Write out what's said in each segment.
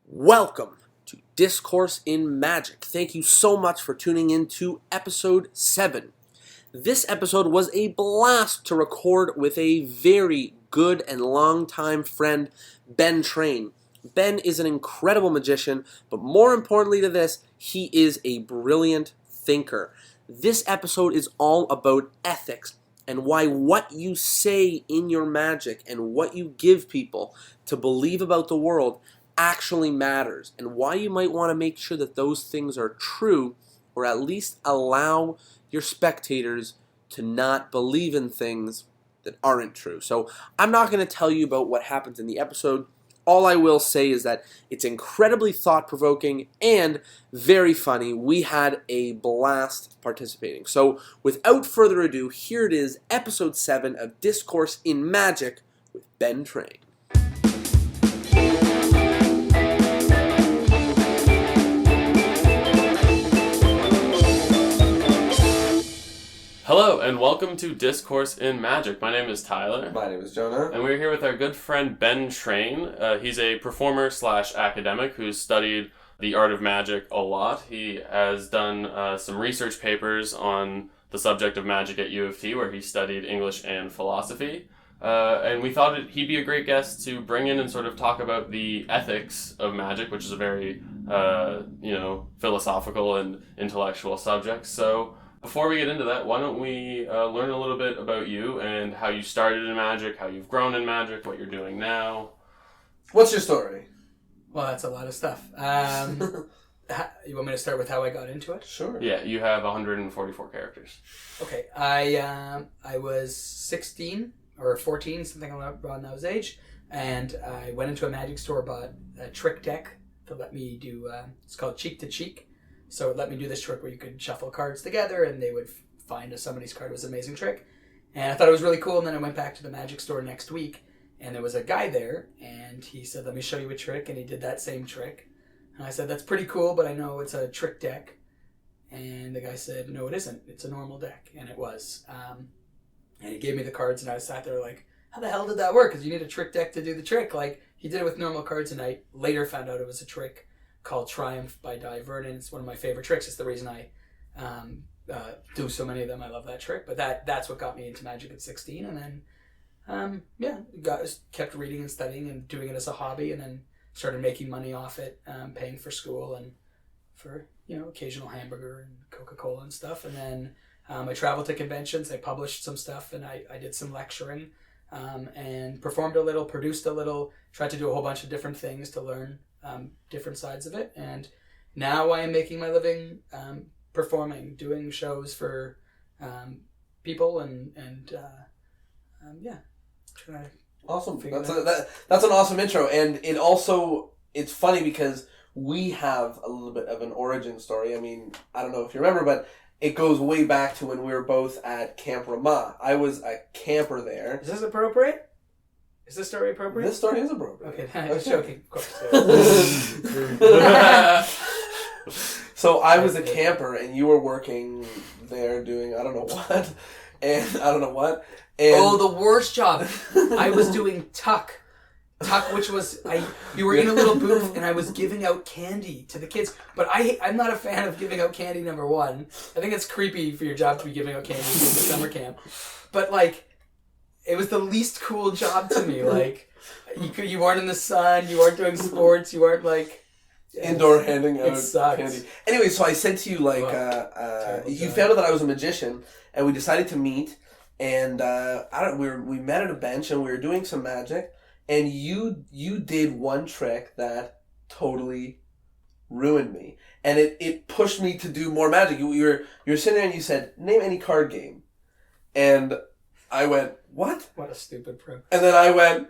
Welcome to Discourse in Magic. Thank you so much for tuning in to episode 7. This episode was a blast to record with a very good and long-time friend, Ben Train. Ben is an incredible magician, but more importantly to this, he is a brilliant thinker. This episode is all about ethics and why what you say in your magic and what you give people to believe about the world actually matters, and why you might want to make sure that those things are true, or at least allow your spectators to not believe in things that aren't true. So I'm not going to tell you about what happens in the episode. All I will say is that it's incredibly thought-provoking and very funny. We had a blast participating. So without further ado, here it is, episode 7 of Discourse in Magic with Ben Train. Hello, and welcome to Discourse in Magic. My name is Tyler. My name is Jonah. And we're here with our good friend Ben Train. He's a performer/academic who's studied the art of magic a lot. He has done some research papers on the subject of magic at U of T, where he studied English and philosophy. And we thought he'd be a great guest to bring in and sort of talk about the ethics of magic, which is a very, philosophical and intellectual subject. So before we get into that, why don't we learn a little bit about you and how you started in magic, how you've grown in magic, what you're doing now. What's your story? Well, that's a lot of stuff. You want me to start with how I got into it? Sure. Yeah, you have 144 characters. Okay, I was 16 or 14, something around those age, and I went into a magic store, bought a trick deck to let me do. It's called Cheek to Cheek. So it let me do this trick where you could shuffle cards together and they would find if somebody's card was an amazing trick. And I thought it was really cool. And then I went back to the magic store next week and there was a guy there and he said, "Let me show you a trick." And he did that same trick. And I said, "That's pretty cool, but I know it's a trick deck." And the guy said, "No, it isn't. It's a normal deck." And it was. And he gave me the cards and I sat there like, how the hell did that work? Because you need a trick deck to do the trick. Like, he did it with normal cards and I later found out it was a trick called Triumph by Di Vernon. It's one of my favorite tricks. It's the reason I do so many of them. I love that trick. But that's what got me into magic at 16. And then, kept reading and studying and doing it as a hobby, and then started making money off it, paying for school and for, occasional hamburger and Coca-Cola and stuff. And then I traveled to conventions. I published some stuff, and I did some lecturing and performed a little, produced a little, tried to do a whole bunch of different things to learn different sides of it, and now I am making my living performing, doing shows for people, and Awesome. That's an awesome intro, and it's funny because we have a little bit of an origin story. I mean, I don't know if you remember, but it goes way back to when we were both at Camp Ramah. I was a camper there. Is this appropriate? Is this story appropriate? This story is appropriate. Okay, I was joking, of course. So I was a camper, and you were working there doing I don't know what. And the worst job. I was doing tuck, which was you were in a little booth, and I was giving out candy to the kids. But I'm not a fan of giving out candy. Number one, I think it's creepy for your job to be giving out candy in the summer camp. But it was the least cool job to me. Like, you weren't in the sun, you weren't doing sports, you weren't indoor handing out sucked. candy. Anyway, so I said to you you found out that I was a magician, and we decided to meet, and we met at a bench and we were doing some magic, and you did one trick that totally ruined me, and it pushed me to do more magic. You were sitting there and you said, "Name any card game," and I went, "What?" What a stupid pro. And then I went,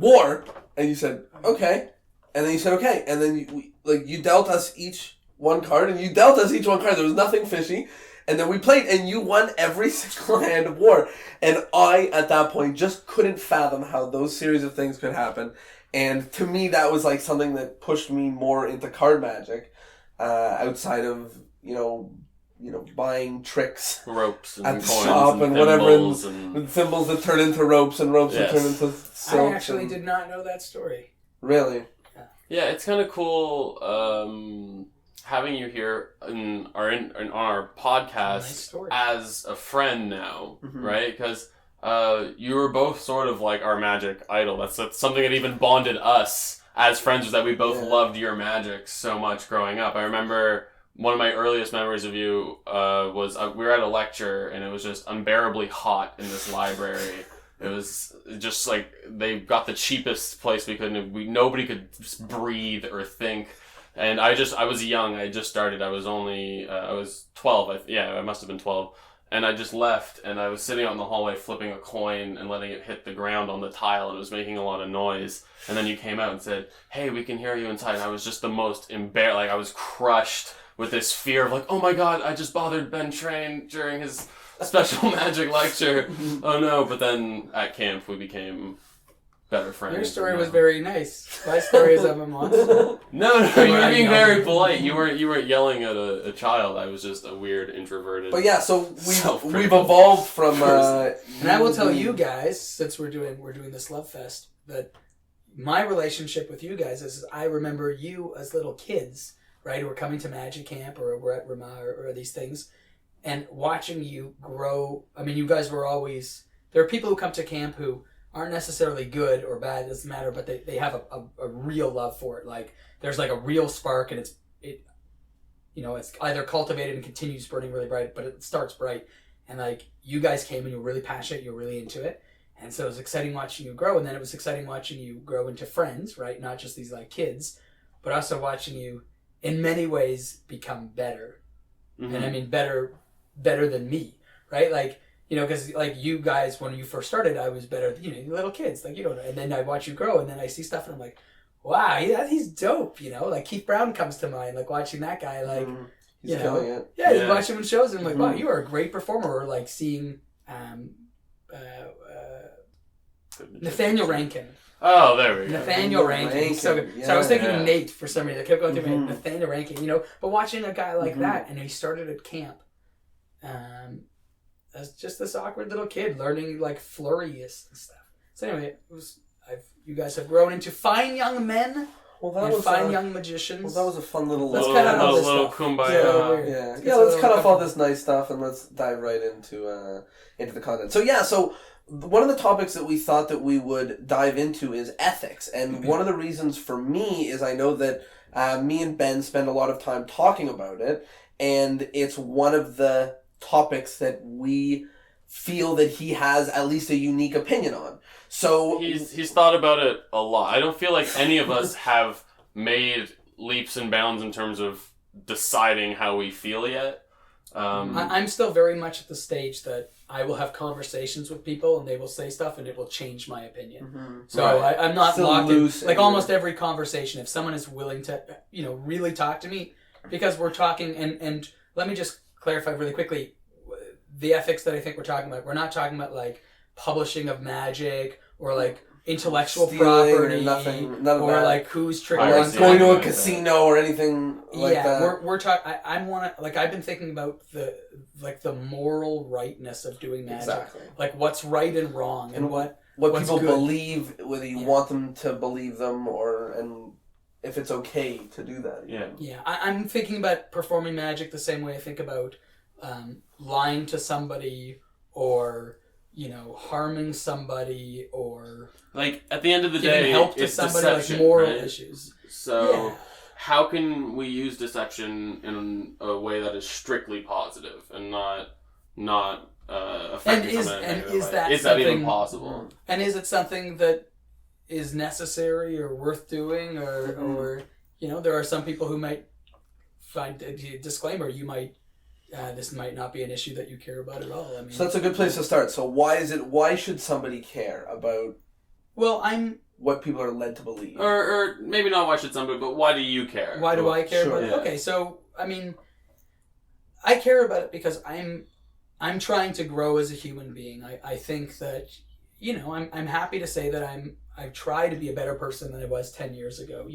war. And you said, "Okay." And then you said, "Okay." And then you dealt us each one card, and you dealt us each one card. There was nothing fishy. And then we played, and you won every single hand of war. And I, at that point, just couldn't fathom how those series of things could happen. And to me, that was something that pushed me more into card magic, outside of, buying tricks ropes and at the coins shop and whatever, thimbles and thimbles that turn into ropes and ropes that turn into silk. I actually did not know that story. Really? Yeah, it's kind of cool having you here on our podcast as a friend now, right? Because you were both sort of like our magic idol. That's something that even bonded us as friends, was that we both loved your magic so much growing up. I remember one of my earliest memories of you was we were at a lecture, and it was just unbearably hot in this library. It was just like they got the cheapest place we could. Nobody could just breathe or think. And I was young. I just started. I was only I was 12. I must have been 12. And I just left, and I was sitting out in the hallway flipping a coin and letting it hit the ground on the tile, and it was making a lot of noise. And then you came out and said, "Hey, we can hear you inside." And I was just the most embarrassed. Like, I was crushed with this fear of like, "Oh my God, I just bothered Ben Train during his special magic lecture. Oh no." But then at camp we became better friends. Your story was very nice. My story is of a monster. No, you were being very polite. You weren't yelling at a child. I was just a weird introverted. But yeah, so we've evolved from and I will tell you guys, since we're doing this Love Fest, that my relationship with you guys is I remember you as little kids, right, who were coming to Magic Camp or were at Rama or these things, and watching you grow. I mean, you guys were always... There are people who come to camp who aren't necessarily good or bad, it doesn't matter, but they have a real love for it. Like, there's like a real spark, and it's either cultivated and continues burning really bright, but it starts bright. And like, you guys came and you were really passionate, you were really into it. And so it was exciting watching you grow, and then it was exciting watching you grow into friends, right? Not just these like kids, but also watching you in many ways become better. Mm-hmm. And I mean better than me, right? Like, because like you guys, when you first started, I was better than, little kids, like, and then I watch you grow, and then I see stuff and I'm like, wow, he's dope, like Keith Brown comes to mind, like watching that guy, like, he's killing it. Yeah, you watch him in shows and I'm like, wow, you are a great performer. Or like seeing Nathaniel Rankin. Oh, there we go. Nathaniel Rankin. So good. So I was thinking Nate for some reason. I kept going through my Nathaniel Rankin, but watching a guy like that, and he started at camp. As just this awkward little kid learning like flurries and stuff. So anyway, you guys have grown into fine young men. Well, that was fine young magicians. Well, that was a fun little kumbaya. Yeah, let's cut off all this nice stuff and let's dive right into the content. So one of the topics that we thought that we would dive into is ethics, and one of the reasons for me is I know that me and Ben spend a lot of time talking about it, and it's one of the topics that we feel that he has at least a unique opinion on. So he's thought about it a lot. I don't feel like any of us have made leaps and bounds in terms of deciding how we feel yet. I'm still very much at the stage that I will have conversations with people and they will say stuff and it will change my opinion. Mm-hmm. So right. I'm not still locked in. Like almost every conversation, if someone is willing to, really talk to me, because we're talking, and let me just clarify really quickly, the ethics that I think we're talking about, we're not talking about like publishing of magic or like intellectual property none or that. Like who's tricking on going to a casino or anything like that. Yeah, we're talking. I've been thinking about the moral rightness of doing magic. Exactly. Like what's right and wrong, and what people good. Believe, whether you want them to believe them and if it's okay to do that. Yeah. I'm thinking about performing magic the same way I think about lying to somebody or harming somebody or like at the end of the day, help to it's somebody, deception, like moral right? issues. So how can we use deception in a way that is strictly positive and not effective? Is that even possible? And is it something that is necessary or worth doing, or there are some people who might find a disclaimer. You might. This might not be an issue that you care about at all. I mean, so that's a good place to start. So why should somebody care about what people are led to believe? Or maybe not why should somebody, but why do you care? Why do I care about it? Okay, so I mean, I care about it because I'm trying to grow as a human being. I think that I'm happy to say that I've tried to be a better person than I was 10 years ago,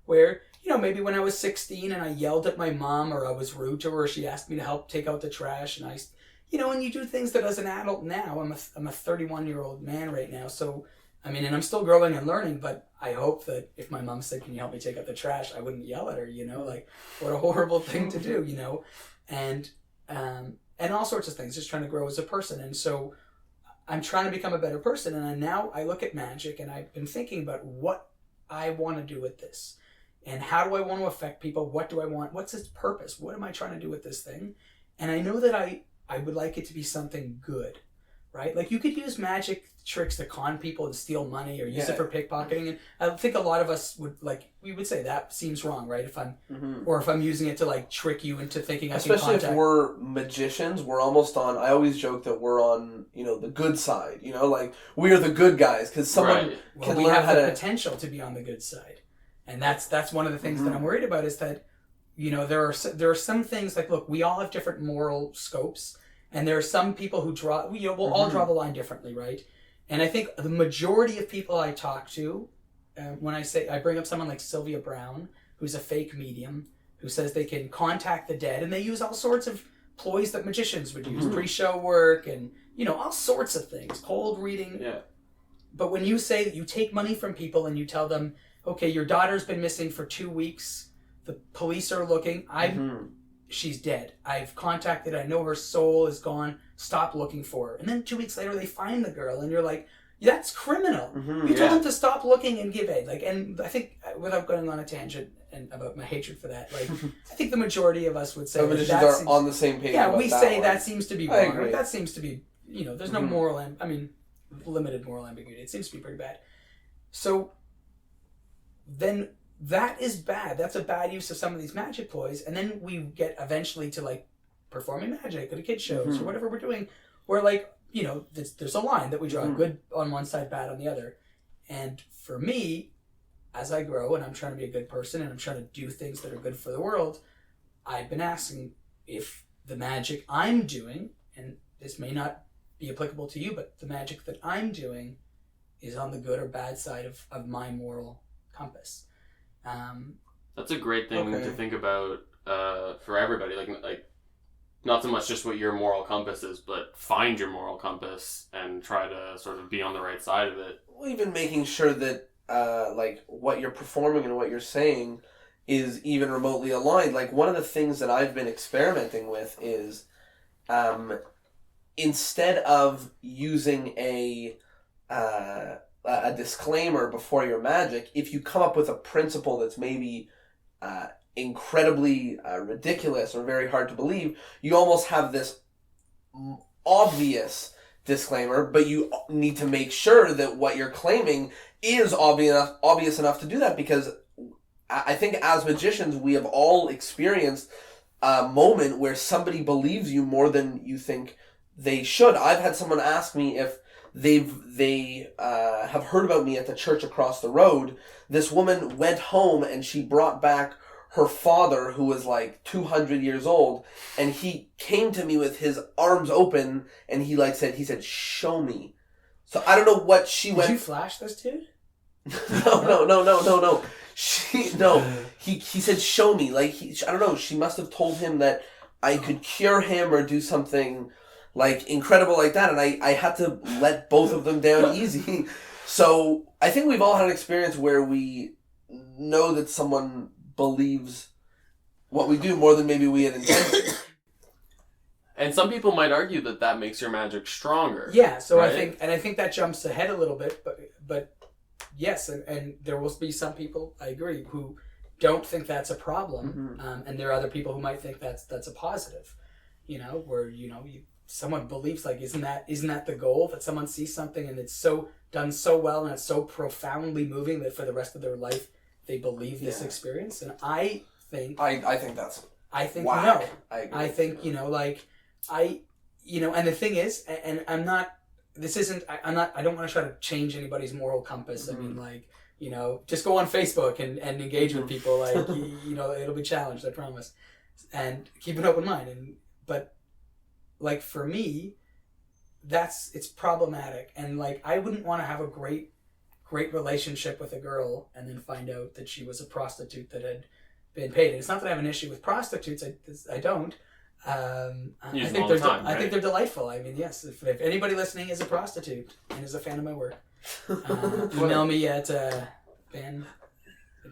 where, maybe when I was 16 and I yelled at my mom, or I was rude to her, or she asked me to help take out the trash, and and you do things that as an adult now, I'm a 31-year-old man right now, so, and I'm still growing and learning, but I hope that if my mom said, can you help me take out the trash, I wouldn't yell at her, like, what a horrible thing to do, and all sorts of things, just trying to grow as a person. And so I'm trying to become a better person, and now I look at magic, and I've been thinking about what I want to do with this, and how do I want to affect people, what do I want, what's its purpose, what am I trying to do with this thing, and I know that I would like it to be something good, right? Like, you could use magic tricks to con people and steal money, or use it for pickpocketing, and I think a lot of us we would say that seems wrong, right? If I'm using it to like trick you into thinking I can contact. Especially if we're magicians, we're almost on, I always joke that we're on, the good side, like we're the good guys, because someone can we learn have how the potential to be on the good side. And that's one of the things that I'm worried about, is that, there are some things like, look, we all have different moral scopes, and there are some people who draw, we'll all draw the line differently, right? And I think the majority of people I talk to, when I bring up someone like Sylvia Brown, who's a fake medium, who says they can contact the dead, and they use all sorts of ploys that magicians would use, pre-show work, and, all sorts of things, cold reading. Yeah. But when you say that you take money from people and you tell them, okay, your daughter's been missing for 2 weeks, the police are looking, she's dead. I've contacted, I know her soul is gone, stop looking for her. And then 2 weeks later they find the girl, and you're like, that's criminal. You told them to stop looking and give aid. And I think, without going on a tangent and about my hatred for that, I think the majority of us would say magicians are on the same page. Yeah, we say one. that seems to be wrong. Right? That seems to be, there's no moral, limited moral ambiguity. It seems to be pretty bad. So then that is bad. That's a bad use of some of these magic ploys. And then we get eventually to performing magic at a kid shows or whatever we're doing, where there's a line that we draw, good on one side, bad on the other. And for me, as I grow and I'm trying to be a good person and I'm trying to do things that are good for the world, I've been asking if the magic I'm doing, and this may not be applicable to you, but the magic that I'm doing is on the good or bad side of my moral compass. That's a great thing to think about for everybody. Like not so much just what your moral compass is, but find your moral compass and try to sort of be on the right side of it. Well, even making sure that what you're performing and what you're saying is even remotely aligned. Like, one of the things that I've been experimenting with is instead of using a disclaimer before your magic, if you come up with a principle that's maybe incredibly ridiculous or very hard to believe, you almost have this disclaimer, but you need to make sure that what you're claiming is obvious enough to do that, because I think as magicians, we have all experienced a moment where somebody believes you more than you think they should. I've had someone ask me if they have heard about me at the church across the road. This woman went home and she brought back her father, who was like 200 years old, and he came to me with his arms open, and he said, "Show me." So I don't know what she went. Did you flash this dude? No. He said, "Show me." I don't know. She must have told him that I could cure him or do something incredible like that, and I had to let both of them down easy. So I think we've all had an experience where we know that someone believes what we do more than maybe we had intended. And some people might argue that makes your magic stronger. Yeah, so right? I think that jumps ahead a little bit, but yes, and there will be some people, I agree, who don't think that's a problem, and there are other people who might think that's a positive. Where someone believes, isn't that the goal, that someone sees something and it's so done so well and it's so profoundly moving that for the rest of their life they believe this experience. And I think whack. No. I think and the thing is, and I don't want to try to change anybody's moral compass. Mm-hmm. I mean, just go on Facebook and engage with people. It'll be challenged, I promise. And keep an open mind. But for me, it's problematic. And I wouldn't want to have a great great relationship with a girl and then find out that she was a prostitute that had been paid. And it's not that I have an issue with prostitutes. I don't. I think they're delightful. I mean, yes. If anybody listening is a prostitute and is a fan of my work, email me at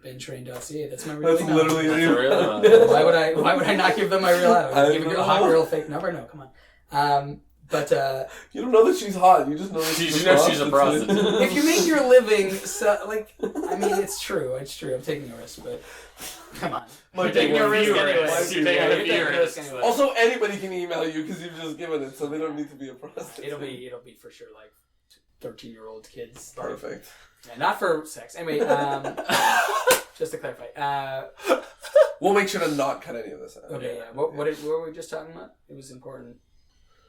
bentrain.ca. That's my real email. That's literally Why would I not give them my real address? Give a hot girl fake number? No, come on. But you don't know that she's hot. You just know that she's a prostitute. if you make your living, I mean, it's true. It's true. I'm taking a risk, but come on. You're taking a risk anyway. Also, anybody can email you because you've just given it, so they don't need to be a prostitute. It'll be for sure like 13-year-old kids. Perfect. Yeah, not for sex. Anyway, just to clarify. We'll make sure to not cut any of this out. Okay, yeah. What were we just talking about? It was important.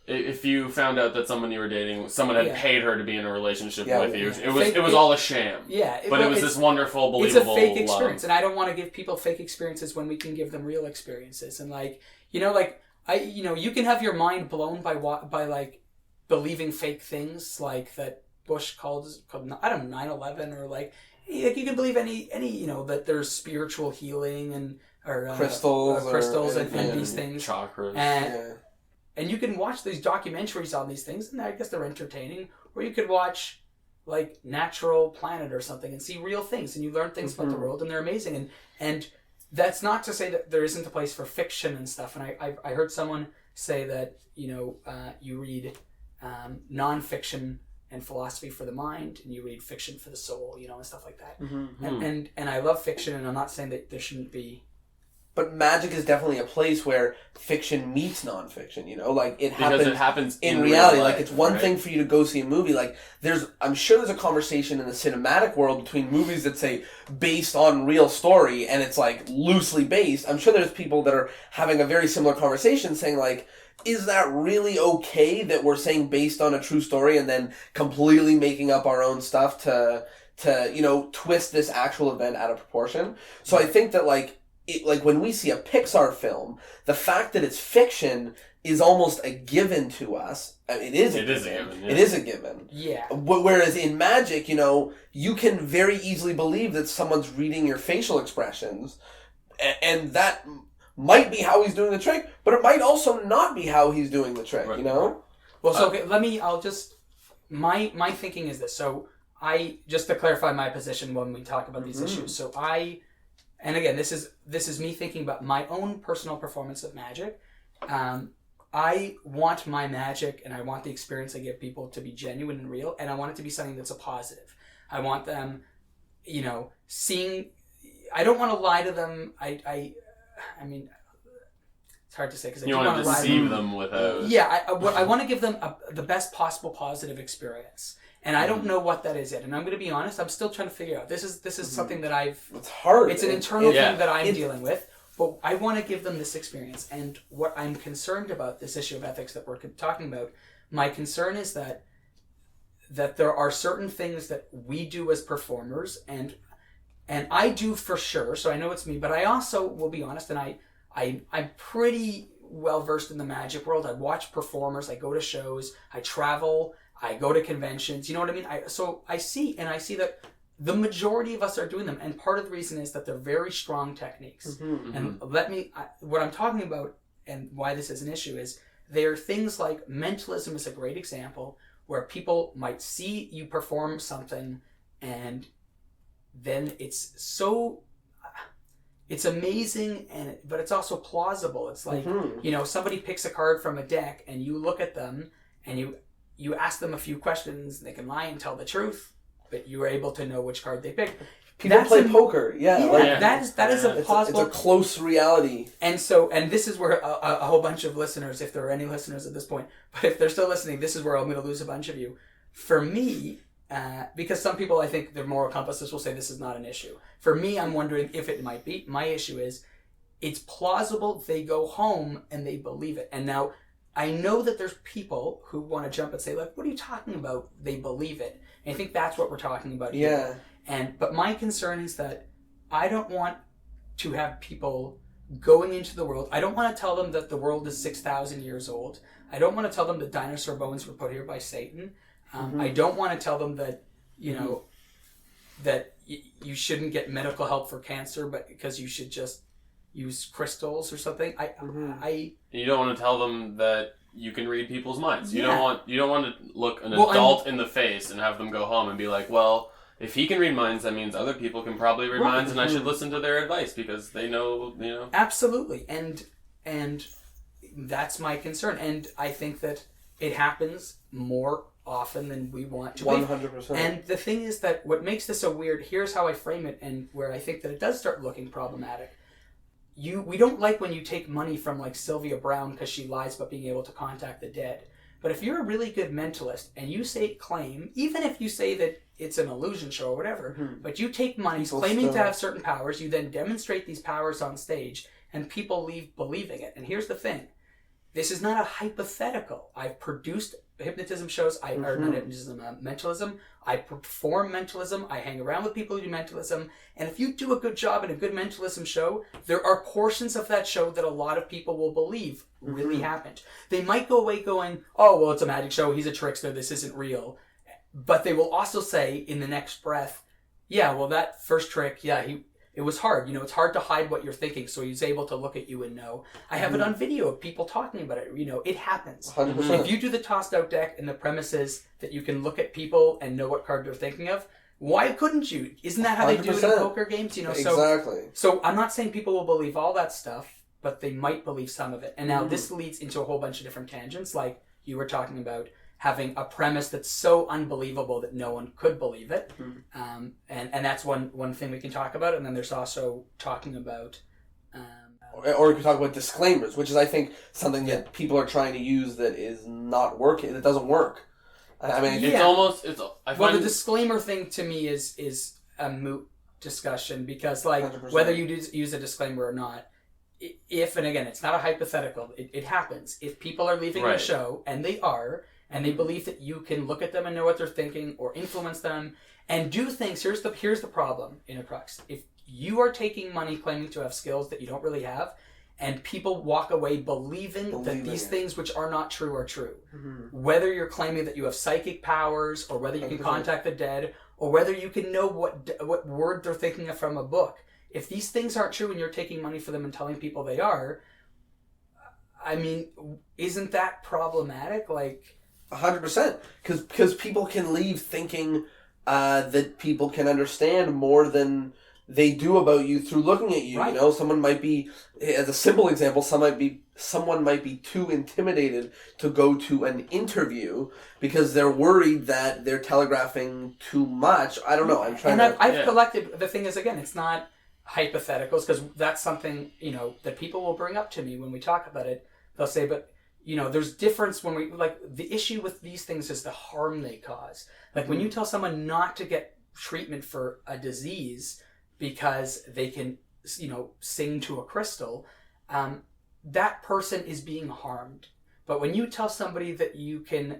If you found out that someone you were dating, someone had paid her to be in a relationship with you, yeah. it was all a sham. Yeah, but it was this wonderful, believable It's a fake experience, love. and I don't want to give people fake experiences when we can give them real experiences. And you can have your mind blown by like believing fake things like that Bush called 9/11, or like you can believe any that there's spiritual healing and or crystals and these things, chakras. And you can watch these documentaries on these things, and I guess they're entertaining. Or you could watch, like, Natural Planet or something and see real things, and you learn things about the world, and they're amazing. And that's not to say that there isn't a place for fiction and stuff. And I heard someone say that, you read nonfiction and philosophy for the mind, and you read fiction for the soul, and stuff like that. And I love fiction, and I'm not saying that there shouldn't be. But magic is definitely a place where fiction meets nonfiction, like it happens in reality. Life, like it's one thing for you to go see a movie. Like I'm sure there's a conversation in the cinematic world between movies that say based on real story and it's like loosely based. I'm sure there's people that are having a very similar conversation saying like, is that really okay that we're saying based on a true story and then completely making up our own stuff to twist this actual event out of proportion? So I think that like when we see a Pixar film, the fact that it's fiction is almost a given to us. I mean, it is a given. Yeah. It is a given. Yeah. Whereas in magic, you can very easily believe that someone's reading your facial expressions, and that might be how he's doing the trick, but it might also not be how he's doing the trick. Right. Well, so my thinking is this. So just to clarify my position when we talk about these issues. So and again, this is me thinking about my own personal performance of magic. I want my magic and I want the experience I give people to be genuine and real, and I want it to be something that's a positive. I want them, seeing. I don't want to lie to them. I mean, it's hard to say because you want to deceive them without. Yeah, I want to give them the best possible positive experience. And I don't know what that is yet. And I'm going to be honest, I'm still trying to figure out. This is something that It's hard. It's an internal thing that I'm dealing with. But I want to give them this experience. And what I'm concerned about, this issue of ethics that we're talking about, my concern is that there are certain things that we do as performers, and I do for sure, so I know it's me, but I also will be honest, and I'm pretty well versed in the magic world. I watch performers, I go to shows, I travel, I go to conventions, you know what I mean? I see that the majority of us are doing them, and part of the reason is that they're very strong techniques. And what I'm talking about and why this is an issue is there are things like mentalism is a great example where people might see you perform something and then it's amazing, but it's also plausible. It's like, somebody picks a card from a deck and you look at them and you ask them a few questions, they can lie and tell the truth, but you were able to know which card they picked. People play poker, that is a plausible. It's a close reality. And this is where a whole bunch of listeners, if there are any listeners at this point, but if they're still listening, this is where I'm going to lose a bunch of you. For me, because some people, I think their moral compasses will say this is not an issue. For me, I'm wondering if it might be. My issue is, it's plausible, they go home and they believe it. And now, I know that there's people who want to jump and say, like, what are you talking about? They believe it. And I think that's what we're talking about here. But my concern is that I don't want to have people going into the world. I don't want to tell them that the world is 6,000 years old. I don't want to tell them that dinosaur bones were put here by Satan. I don't want to tell them that, that you shouldn't get medical help for cancer, but because you should just use crystals or something. You don't want to tell them that you can read people's minds. You Yeah. don't want to look an adult in the face and have them go home and be like, well, if he can read minds, that means other people can probably read minds, and I should listen to their advice because they know, Absolutely, and that's my concern, and I think that it happens more often than we want to. 100%. And the thing is that what makes this so weird, here's how I frame it, and where I think that it does start looking problematic. We don't like when you take money from like Sylvia Browne because she lies about being able to contact the dead. But if you're a really good mentalist and you claim, even if you say that it's an illusion show or whatever, but you take money claiming to have certain powers, you then demonstrate these powers on stage, and people leave believing it. And here's the thing. This is not a hypothetical. I've produced hypnotism shows. Or not hypnotism, mentalism. I perform mentalism. I hang around with people who do mentalism. And if you do a good job in a good mentalism show, there are portions of that show that a lot of people will believe really happened. They might go away going, oh, well, it's a magic show. He's a trickster. This isn't real. But they will also say in the next breath, yeah, well, that first trick, it was hard. It's hard to hide what you're thinking, so he's able to look at you and know. I have it on video of people talking about it. It happens. 100%. If you do the tossed out deck and the premise is that you can look at people and know what card they're thinking of, why couldn't you? Isn't that how they do it in poker games? Exactly. So I'm not saying people will believe all that stuff, but they might believe some of it. And now this leads into a whole bunch of different tangents, like you were talking about having a premise that's so unbelievable that no one could believe it. And that's one thing we can talk about. And then there's also talking about... or we could talk about disclaimers, which is, I think, something that people are trying to use that is not working, that doesn't work. I mean... the disclaimer thing to me is a moot discussion, because, like, 100%. whether you use a disclaimer or not, if, and again, it's not a hypothetical, it happens. If people are leaving the show, and they are... and they believe that you can look at them and know what they're thinking or influence them and do things. Here's the problem in a crux. If you are taking money claiming to have skills that you don't really have, and people walk away believing that these things which are not true are true, whether you're claiming that you have psychic powers, or whether you can contact the dead, or whether you can know what word they're thinking of from a book, if these things aren't true and you're taking money for them and telling people they are, I mean, isn't that problematic? Like... 100%, because people can leave thinking that people can understand more than they do about you through looking at you. Right. Someone might be, as a simple example, someone might be too intimidated to go to an interview because they're worried that they're telegraphing too much. I don't know. I've collected. The thing is, again, it's not hypotheticals, because that's something that people will bring up to me when we talk about it. They'll say, but. There's difference when the issue with these things is the harm they cause. Like when you tell someone not to get treatment for a disease because they can, sing to a crystal, that person is being harmed. But when you tell somebody that you can,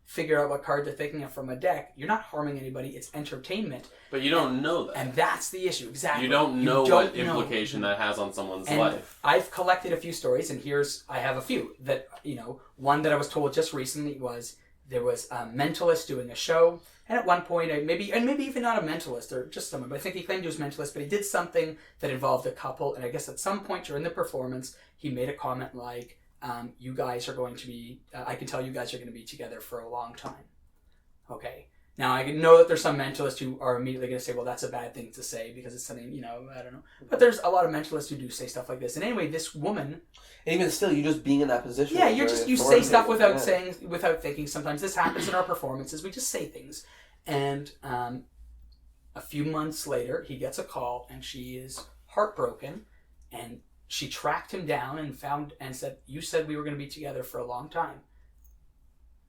figure out what card they're thinking of from a deck, you're not harming anybody. It's entertainment. But you don't know that. And that's the issue. Exactly. You don't know what implication that has on someone's life. I've collected a few stories, and I have a few that, one that I was told just recently was there was a mentalist doing a show, and at one point, maybe even not a mentalist, or just someone, but I think he claimed he was a mentalist, but he did something that involved a couple, and I guess at some point during the performance, he made a comment like, you guys are going to be, I can tell you guys are going to be together for a long time. Okay. Now, I know that there's some mentalists who are immediately going to say, well, that's a bad thing to say because it's something, I don't know. But there's a lot of mentalists who do say stuff like this. And anyway, this woman... And even still, you just being in that position. Yeah, you say stuff without thinking. Sometimes this happens in our performances. We just say things. And a few months later, he gets a call, and she is heartbroken, and she tracked him down and said, you said we were going to be together for a long time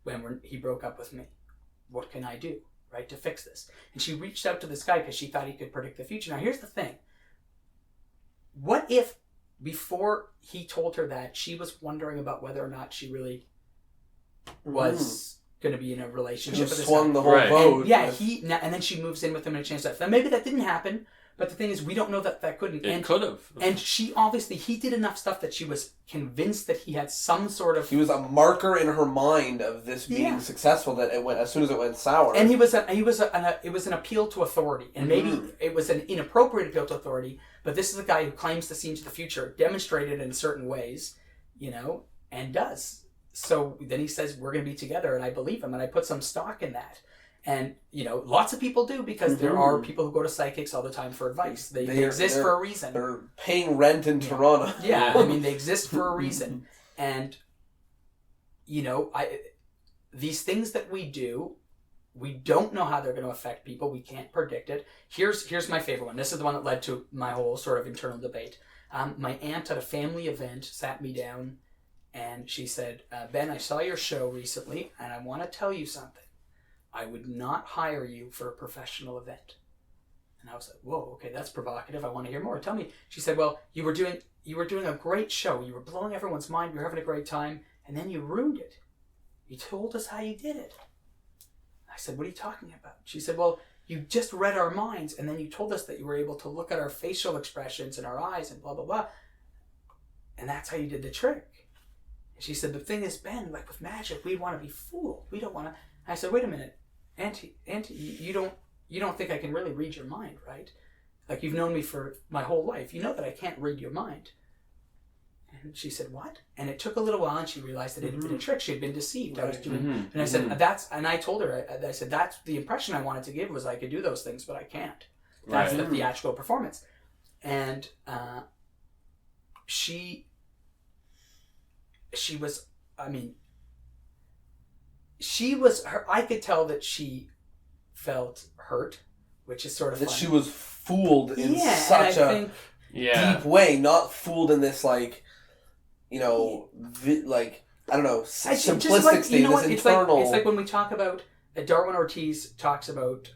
when he broke up with me. What can I do, right, to fix this? And she reached out to this guy because she thought he could predict the future. Now, here's the thing. What if before he told her that, she was wondering about whether or not she really was going to be in a relationship with this guy? Swung the whole boat. And then she moves in with him and it changed life. Now, maybe that didn't happen, But the thing is, we don't know that couldn't. It could have. And he did enough stuff that she was convinced that he had some sort of... He was a marker in her mind of this being successful, that it went, as soon as it went sour. And it was an appeal to authority. And maybe it was an inappropriate appeal to authority, but this is a guy who claims to see into the future, demonstrated in certain ways, and does. So then he says, we're going to be together, and I believe him, and I put some stock in that. And, lots of people do, because there are people who go to psychics all the time for advice. They exist for a reason. They're paying rent in Toronto. Yeah, they exist for a reason. And, these things that we do, we don't know how they're going to affect people. We can't predict it. Here's my favorite one. This is the one that led to my whole sort of internal debate. My aunt at a family event sat me down, and she said, Ben, I saw your show recently, and I want to tell you something. I would not hire you for a professional event. And I was like, whoa, okay, that's provocative. I want to hear more. Tell me. She said, well, you were doing a great show. You were blowing everyone's mind. You were having a great time. And then you ruined it. You told us how you did it. I said, what are you talking about? She said, well, you just read our minds, and then you told us that you were able to look at our facial expressions and our eyes and blah, blah, blah. And that's how you did the trick. And she said, the thing is, Ben, like with magic, we want to be fooled. We don't want to... I said, wait a minute. Auntie, you don't think I can really read your mind, right? Like, you've known me for my whole life. You know that I can't read your mind. And she said, what? And it took a little while, and she realized that it had been a trick. She had been deceived. I was doing, and I said, and I told her, I said, that's the impression I wanted to give, was I could do those things, but I can't. That's the theatrical performance. And she was, I could tell that she felt hurt, which is sort of that funny. She was fooled in such a deep way, not fooled in this I don't know, simplistic state, this internal... It's like when we talk about, Darwin Ortiz talks about,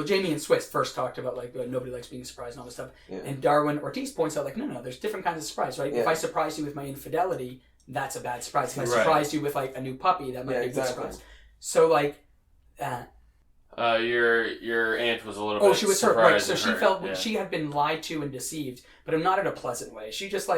Jamie and Swiss first talked about nobody likes being surprised and all this stuff. Yeah. And Darwin Ortiz points out no, there's different kinds of surprise, right? Yeah. If I surprise you with my infidelity, that's a bad surprise. If I surprise you with a new puppy, that might be a good surprise. So your aunt was a little bit she was hurt. Right. So she felt she had been lied to and deceived, but not in a pleasant way. She just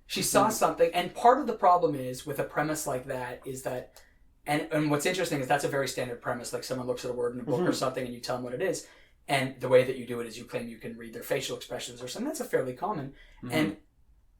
she saw something, and part of the problem is with a premise like that is that, and what's interesting is that's a very standard premise. Like, someone looks at a word in a book or something, and you tell them what it is, and the way that you do it is you claim you can read their facial expressions or something. That's a fairly common, and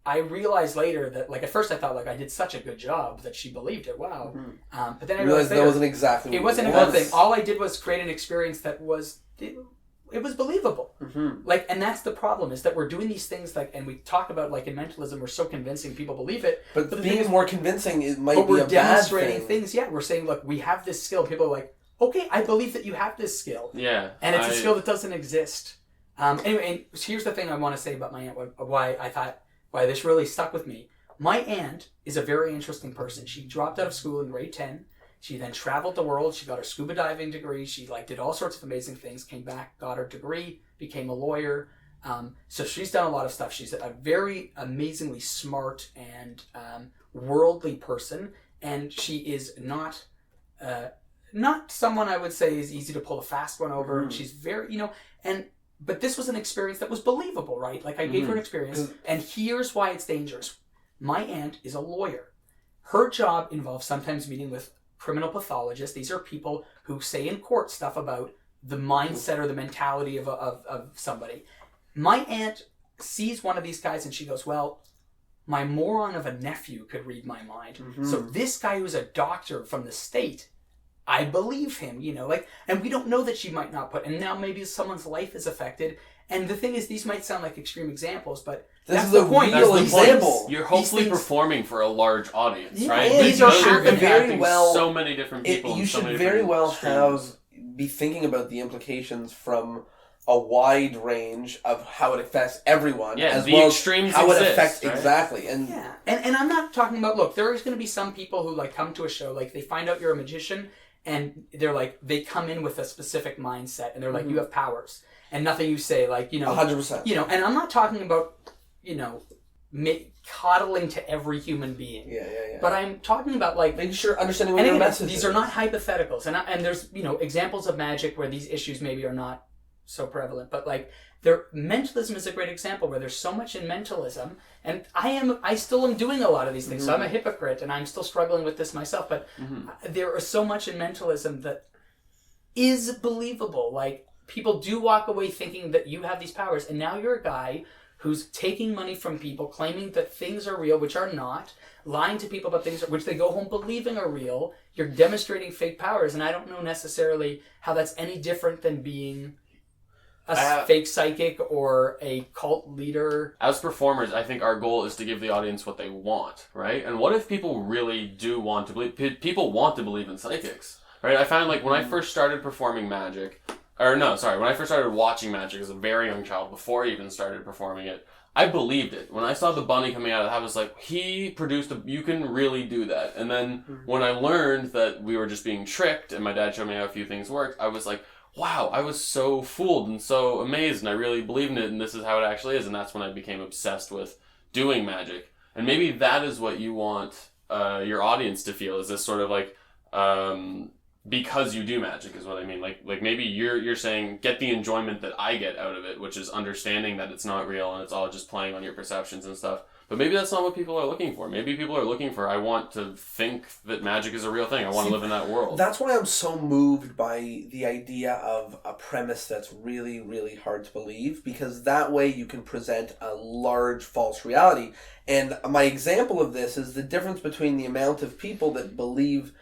I realized later that, at first I thought, I did such a good job that she believed it. Wow. But then I realized later, that wasn't exactly it wasn't a good thing. All I did was create an experience that was, it was believable. And that's the problem, is that we're doing these things, and we talk about, in mentalism, we're so convincing people believe it. But being more convincing, it might be a bad thing. But we're demonstrating things, we're saying, look, we have this skill. People are like, okay, I believe that you have this skill. Yeah. And it's a skill that doesn't exist. Anyway, and here's the thing I want to say about my aunt, why this really stuck with me. My aunt is a very interesting person. She dropped out of school in grade 10. She then traveled the world. She got her scuba diving degree. She did all sorts of amazing things, came back, got her degree, became a lawyer. So she's done a lot of stuff. She's a very amazingly smart and worldly person. And she is not someone I would say is easy to pull a fast one over. And she's very, but this was an experience that was believable, right? I gave her an experience, and here's why it's dangerous. My aunt is a lawyer. Her job involves sometimes meeting with criminal pathologists. These are people who say in court stuff about the mindset or the mentality of somebody. My aunt sees one of these guys, and she goes, well, my moron of a nephew could read my mind. So this guy who's a doctor from the state, I believe him, and we don't know that she might not and now maybe someone's life is affected. And the thing is, these might sound like extreme examples, but this is the point. Real example. You're hopefully performing for a large audience, right? These are very well. So many different people. You should very well be thinking about the implications from a wide range of how it affects everyone, as well as how it affects exactly. And I'm not talking about. Look, there is going to be some people who come to a show, they find out you're a magician. And they're they come in with a specific mindset, and they're you have powers, and nothing you say, 100%. And I'm not talking about, coddling to every human being. Yeah. But I'm talking about making sure understanding what your message is. These are not hypotheticals, and there's examples of magic where these issues maybe are not so prevalent, but like mentalism is a great example where there's so much in mentalism, and I still am doing a lot of these things, so I'm a hypocrite and I'm still struggling with this myself, but there is so much in mentalism that is believable. Like, people do walk away thinking that you have these powers, and now you're a guy who's taking money from people, claiming that things are real, which are not, lying to people about things which they go home believing are real. You're demonstrating fake powers, and I don't know necessarily how that's any different than being a fake psychic or a cult leader. As performers, I think our goal is to give the audience what they want, right? And what if people really do want to believe... People want to believe in psychics, right? I found, like, when I first started performing magic... when I first started watching magic as a very young child, before I even started performing it, I believed it. When I saw the bunny coming out of the house, I was like, you can really do that. And then when I learned that we were just being tricked, and my dad showed me how a few things worked, I was like, wow, I was so fooled and so amazed, and I really believed in it, and this is how it actually is. And that's when I became obsessed with doing magic. And maybe that is what you want your audience to feel, is this sort of like... because you do magic is what I mean. Like maybe you're saying get the enjoyment that I get out of it, which is understanding that it's not real and it's all just playing on your perceptions and stuff. But maybe that's not what people are looking for. Maybe people are looking for, I want to think that magic is a real thing. I want to live in that world. That's why I'm so moved by the idea of a premise that's really, really hard to believe, because that way you can present a large false reality. And my example of this is the difference between the amount of people that believe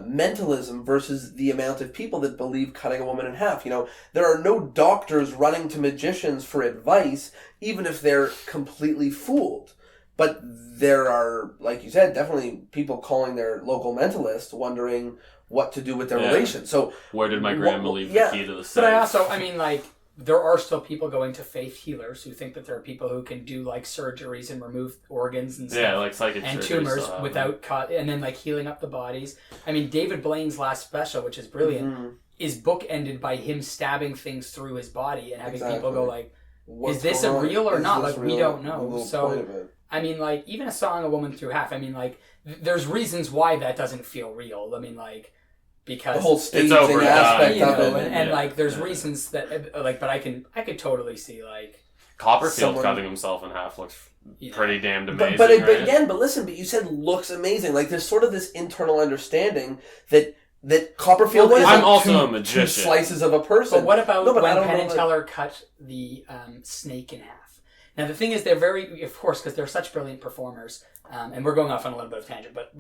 mentalism versus the amount of people that believe cutting a woman in half. You know, there are no doctors running to magicians for advice, even if they're completely fooled. But there are, like you said, definitely people calling their local mentalist, wondering what to do with their relation. So where did my grandma leave the key to the safe? But there are still people going to faith healers who think that there are people who can do like surgeries and remove organs and stuff. Yeah, like psychic and tumors without cut, and then like healing up the bodies. I mean, David Blaine's last special, which is brilliant, is bookended by him stabbing things through his body and having people go like, "Is this a real or not?" Like, we don't know. So, I mean, like, even a sawing a woman through half. I mean, like, there's reasons why that doesn't feel real. I mean, like, because the whole staging aspect of it, and like, there's reasons that, like, but I could totally see like Copperfield cutting himself in half looks pretty damned amazing. But listen, you said looks amazing. Like, there's sort of this internal understanding that Copperfield is I'm also a two magician. slices of a person. But what about when Penn and Teller cut the snake in half? Now, the thing is, they're very, of course, because they're such brilliant performers, and we're going off on a little bit of tangent, but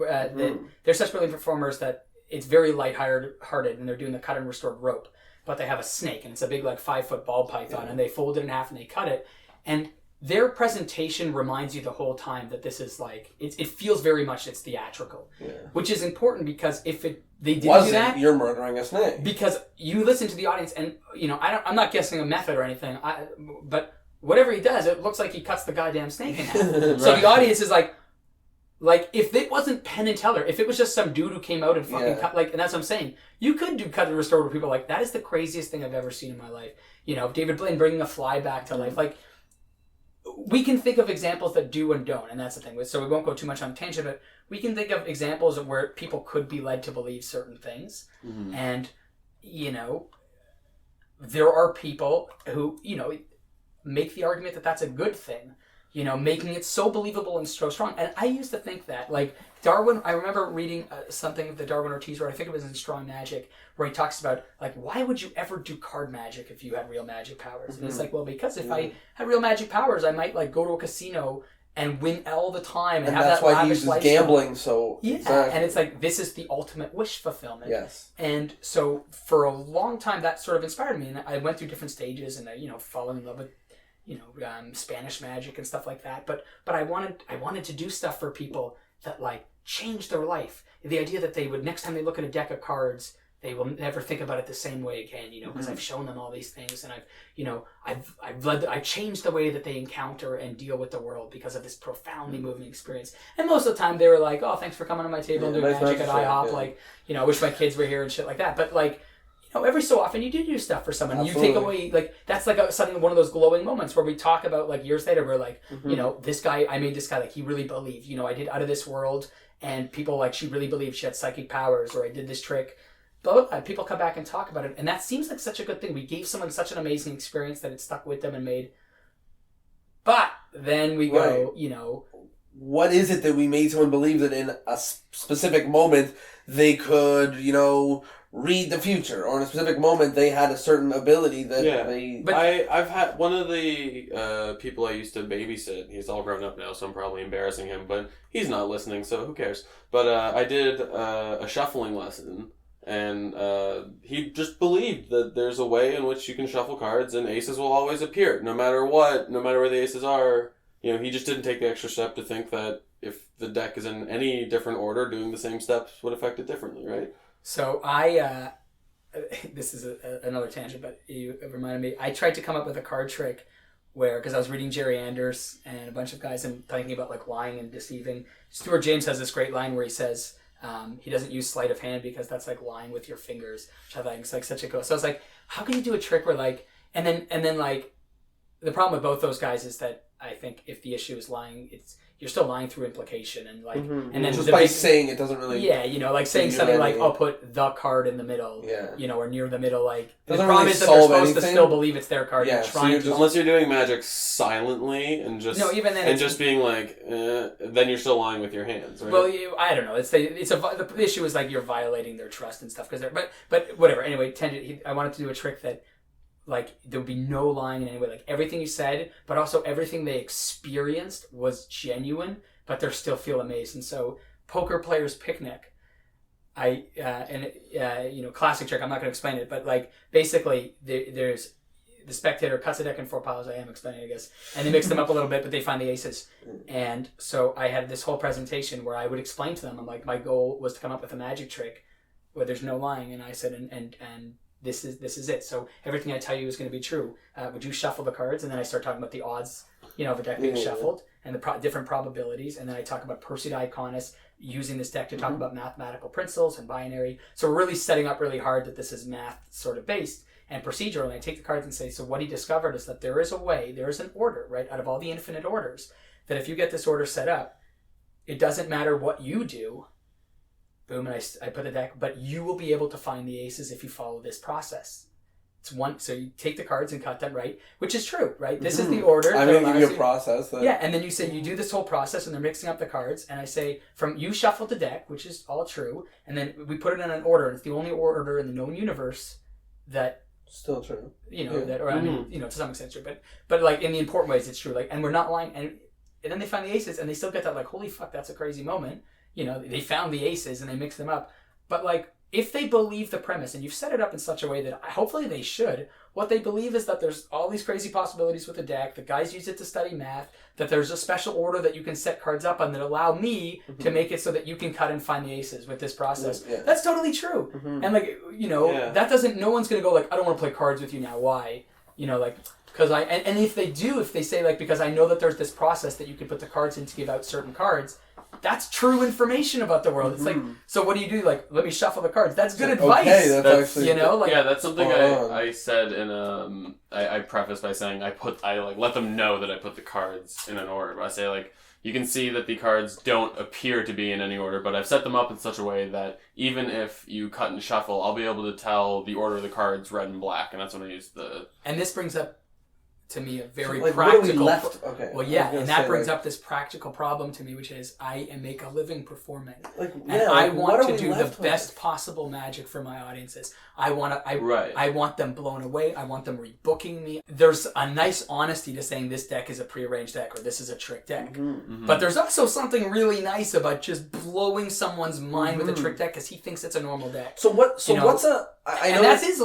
they're such brilliant performers that it's very light-hearted, and they're doing the cut and restored rope. But they have a snake, and it's a big, like, 5-foot ball python, and they fold it in half and they cut it. And their presentation reminds you the whole time that this is like, it feels very much it's theatrical, which is important, because if they didn't do that, you're murdering a snake. Because you listen to the audience, and you know, I'm not guessing a method or anything, but whatever he does, it looks like he cuts the goddamn snake in half. Right. So the audience is like if it wasn't Penn and Teller, if it was just some dude who came out and fucking cut, like, and that's what I'm saying, you could do cut and restore where people are like, that is the craziest thing I've ever seen in my life. You know, David Blaine bringing a fly back to life, like. We can think of examples that do and don't, and that's the thing. So we won't go too much on tangent, but we can think of examples of where people could be led to believe certain things. Mm-hmm. And, you know, there are people who, you know, make the argument that that's a good thing, you know, making it so believable and so strong. And I used to think that, like, Darwin, I remember reading something that Darwin Ortiz wrote, I think it was in Strong Magic, where he talks about, like, why would you ever do card magic if you had real magic powers? And it's like, well, because if I had real magic powers, I might, like, go to a casino and win all the time and have that lavish lifestyle. And that's why he uses gambling so... Yeah, exactly. And it's like, this is the ultimate wish fulfillment. Yes. And so, for a long time, that sort of inspired me, and I went through different stages, and I, you know, falling in love with, you know, Spanish magic and stuff like that. But I wanted to do stuff for people that, like, changed their life. The idea that they would, next time they look at a deck of cards, they will never think about it the same way again, you know, because I've shown them all these things, and I've changed the way that they encounter and deal with the world because of this profoundly moving experience. And most of the time they were like, oh, thanks for coming to my table and doing magic at IHOP, like, you know, I wish my kids were here and shit like that. But, like, you know, every so often you do stuff for someone. Absolutely. You take away, like, that's like one of those glowing moments where we talk about, like, years later, we're like, you know, this guy, I made this guy, like, he really believed, you know, I did Out of This World, and people, like, she really believed she had psychic powers, or I did this trick. but people come back and talk about it, and that seems like such a good thing. We gave someone such an amazing experience that it stuck with them and made. But then we go, what is it that we made someone believe that in a specific moment they could, read the future, or in a specific moment they had a certain ability that they... But I've had one of the people I used to babysit, he's all grown up now, so I'm probably embarrassing him, but he's not listening, so who cares? But I did a shuffling lesson, and he just believed that there's a way in which you can shuffle cards and aces will always appear, no matter what, no matter where the aces are. He just didn't take the extra step to think that if the deck is in any different order, doing the same steps would affect it differently, right? So this is another tangent, but you reminded me, I tried to come up with a card trick because I was reading Jerry Anders and a bunch of guys and thinking about like lying and deceiving. Stuart James has this great line where he says he doesn't use sleight of hand because that's like lying with your fingers, which I think is like such a cool. So I was like, how can you do a trick where like, and then like, the problem with both those guys is that I think if the issue is lying, you're still lying through implication and like, and then just by saying it doesn't really. Yeah, like saying something like, "I'll put the card in the middle," or near the middle. Like the problem is that they're supposed to still believe it's their card. Yeah, so unless you're doing magic silently and just even then just being like, then you're still lying with your hands, right? Well, I don't know. The issue is like you're violating their trust and stuff but whatever. Anyway, I wanted to do a trick that. Like, there would be no lying in any way. Like, everything you said, but also everything they experienced was genuine, but they still feel amazed. And so, Poker Players Picnic, classic trick, I'm not going to explain it, but, like, basically, there's the spectator cuts a deck in 4 piles, I am explaining, I guess, and they mix them up a little bit, but they find the aces. And so, I had this whole presentation where I would explain to them, I'm like, my goal was to come up with a magic trick where there's no lying, and I said, and this is it. So everything I tell you is going to be true. Would you shuffle the cards? And then I start talking about the odds, of a deck being shuffled and the different probabilities. And then I talk about Percy Diaconus using this deck to talk about mathematical principles and binary. So we're really setting up really hard that this is math sort of based and procedural. And I take the cards and say, so what he discovered is that there is a way, there is an order, right, out of all the infinite orders, that if you get this order set up, it doesn't matter what you do. Boom, and I put the deck, but you will be able to find the aces if you follow this process. So you take the cards and cut them, right? Which is true, right? This is the order. I'm going to give you a process. And then you say you do this whole process and they're mixing up the cards, and I say, from you shuffle the deck, which is all true, and then we put it in an order, and it's the only order in the known universe that... Still true. To some extent true, but like in the important ways it's true, like, and we're not lying, and then they find the aces, and they still get that like, holy fuck, that's a crazy moment. They found the aces and they mixed them up. But like, if they believe the premise, and you've set it up in such a way that hopefully they should, what they believe is that there's all these crazy possibilities with the deck, the guys use it to study math, that there's a special order that you can set cards up on that allow me to make it so that you can cut and find the aces with this process. Yeah. That's totally true. And like, that doesn't, no one's going to go like, I don't want to play cards with you now. Why? Because and if they say like, because I know that there's this process that you can put the cards in to give out certain cards, that's true information about the world. It's like, so what do you do? Like, let me shuffle the cards. That's good advice. Okay, that's actually, that's something I said in I prefaced by saying I let them know that I put the cards in an order. But I say like, you can see that the cards don't appear to be in any order, but I've set them up in such a way that even if you cut and shuffle, I'll be able to tell the order of the cards red and black, and that's when I use the... And this brings up to me a very like, practical... What are we left? Okay. Well, yeah, and that brings up this practical problem to me, which is I make a living performing. I want to do the best possible magic for my audiences. I want them blown away. I want them rebooking me. There's a nice honesty to saying this deck is a prearranged deck or this is a trick deck. But there's also something really nice about just blowing someone's mind with a trick deck because he thinks it's a normal deck. So what's a... I know that is,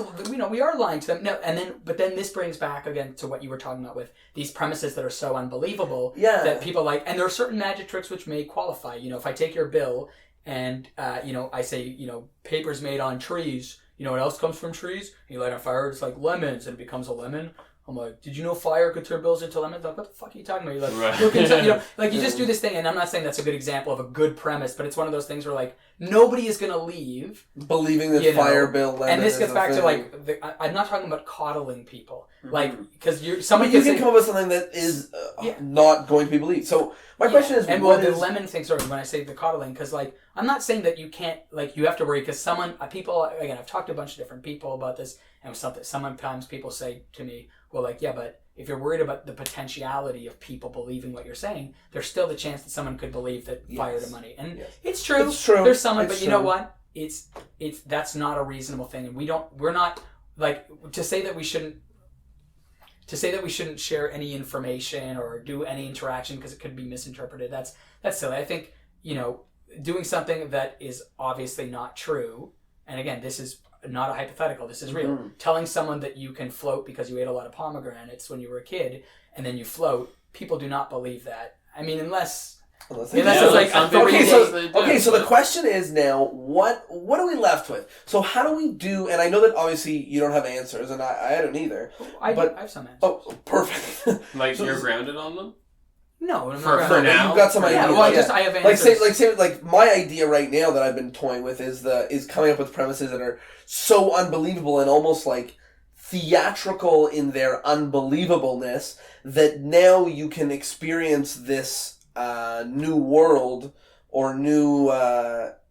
we are lying to them. No, but then this brings back again to what you were talking about with these premises that are so unbelievable that people like, and there are certain magic tricks which may qualify. If I take your bill and, I say, paper's made on trees, what else comes from trees? And you light on fire, it's like lemons, and it becomes a lemon. I'm like, did you know fire could turn bills into lemons? Like, what the fuck are you talking about? You're like, look inside, you just do this thing, and I'm not saying that's a good example of a good premise, but it's one of those things where like nobody is gonna leave believing that fire bill lemon. And this gets back to like, I'm not talking about coddling people, like because you can come up with something that is not going to be believed. So my question is, and the lemon thing, sorry, when I say the coddling, because like I'm not saying that you can't, like you have to worry, because people, again, I've talked to a bunch of different people about this, and sometimes people say to me, well, like, yeah, but if you're worried about the potentiality of people believing what you're saying, there's still the chance that someone could believe that fire to money, and it's true. It's true. There's someone, but you know what? It's that's not a reasonable thing, and we're not like to say that we shouldn't share any information or do any interaction because it could be misinterpreted. That's silly. I think, doing something that is obviously not true, and again, this is not a hypothetical, this is real. Telling someone that you can float because you ate a lot of pomegranates when you were a kid and then you float, people do not believe that. I mean, unless it's like so the question is now, what are we left with? So how do we do? And I know that obviously you don't have answers, and I don't either. I have some answers. Oh, perfect. Like you're grounded on them? No, for now. You've got some ideas. Well, I have answers. Like my idea right now that I've been toying with is coming up with premises that are so unbelievable and almost like theatrical in their unbelievableness that now you can experience this new world or new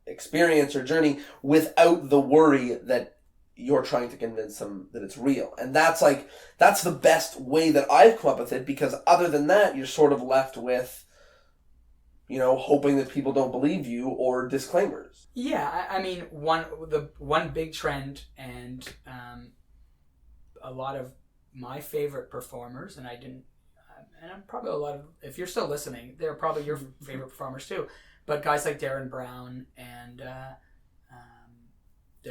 experience or journey without the worry that you're trying to convince them that it's real. And that's the best way that I've come up with it, because other than that, you're sort of left with, hoping that people don't believe you or disclaimers. Yeah, I mean, one big trend, and a lot of my favorite performers, and I'm probably a lot of, if you're still listening, they're probably your favorite performers too, but guys like Darren Brown and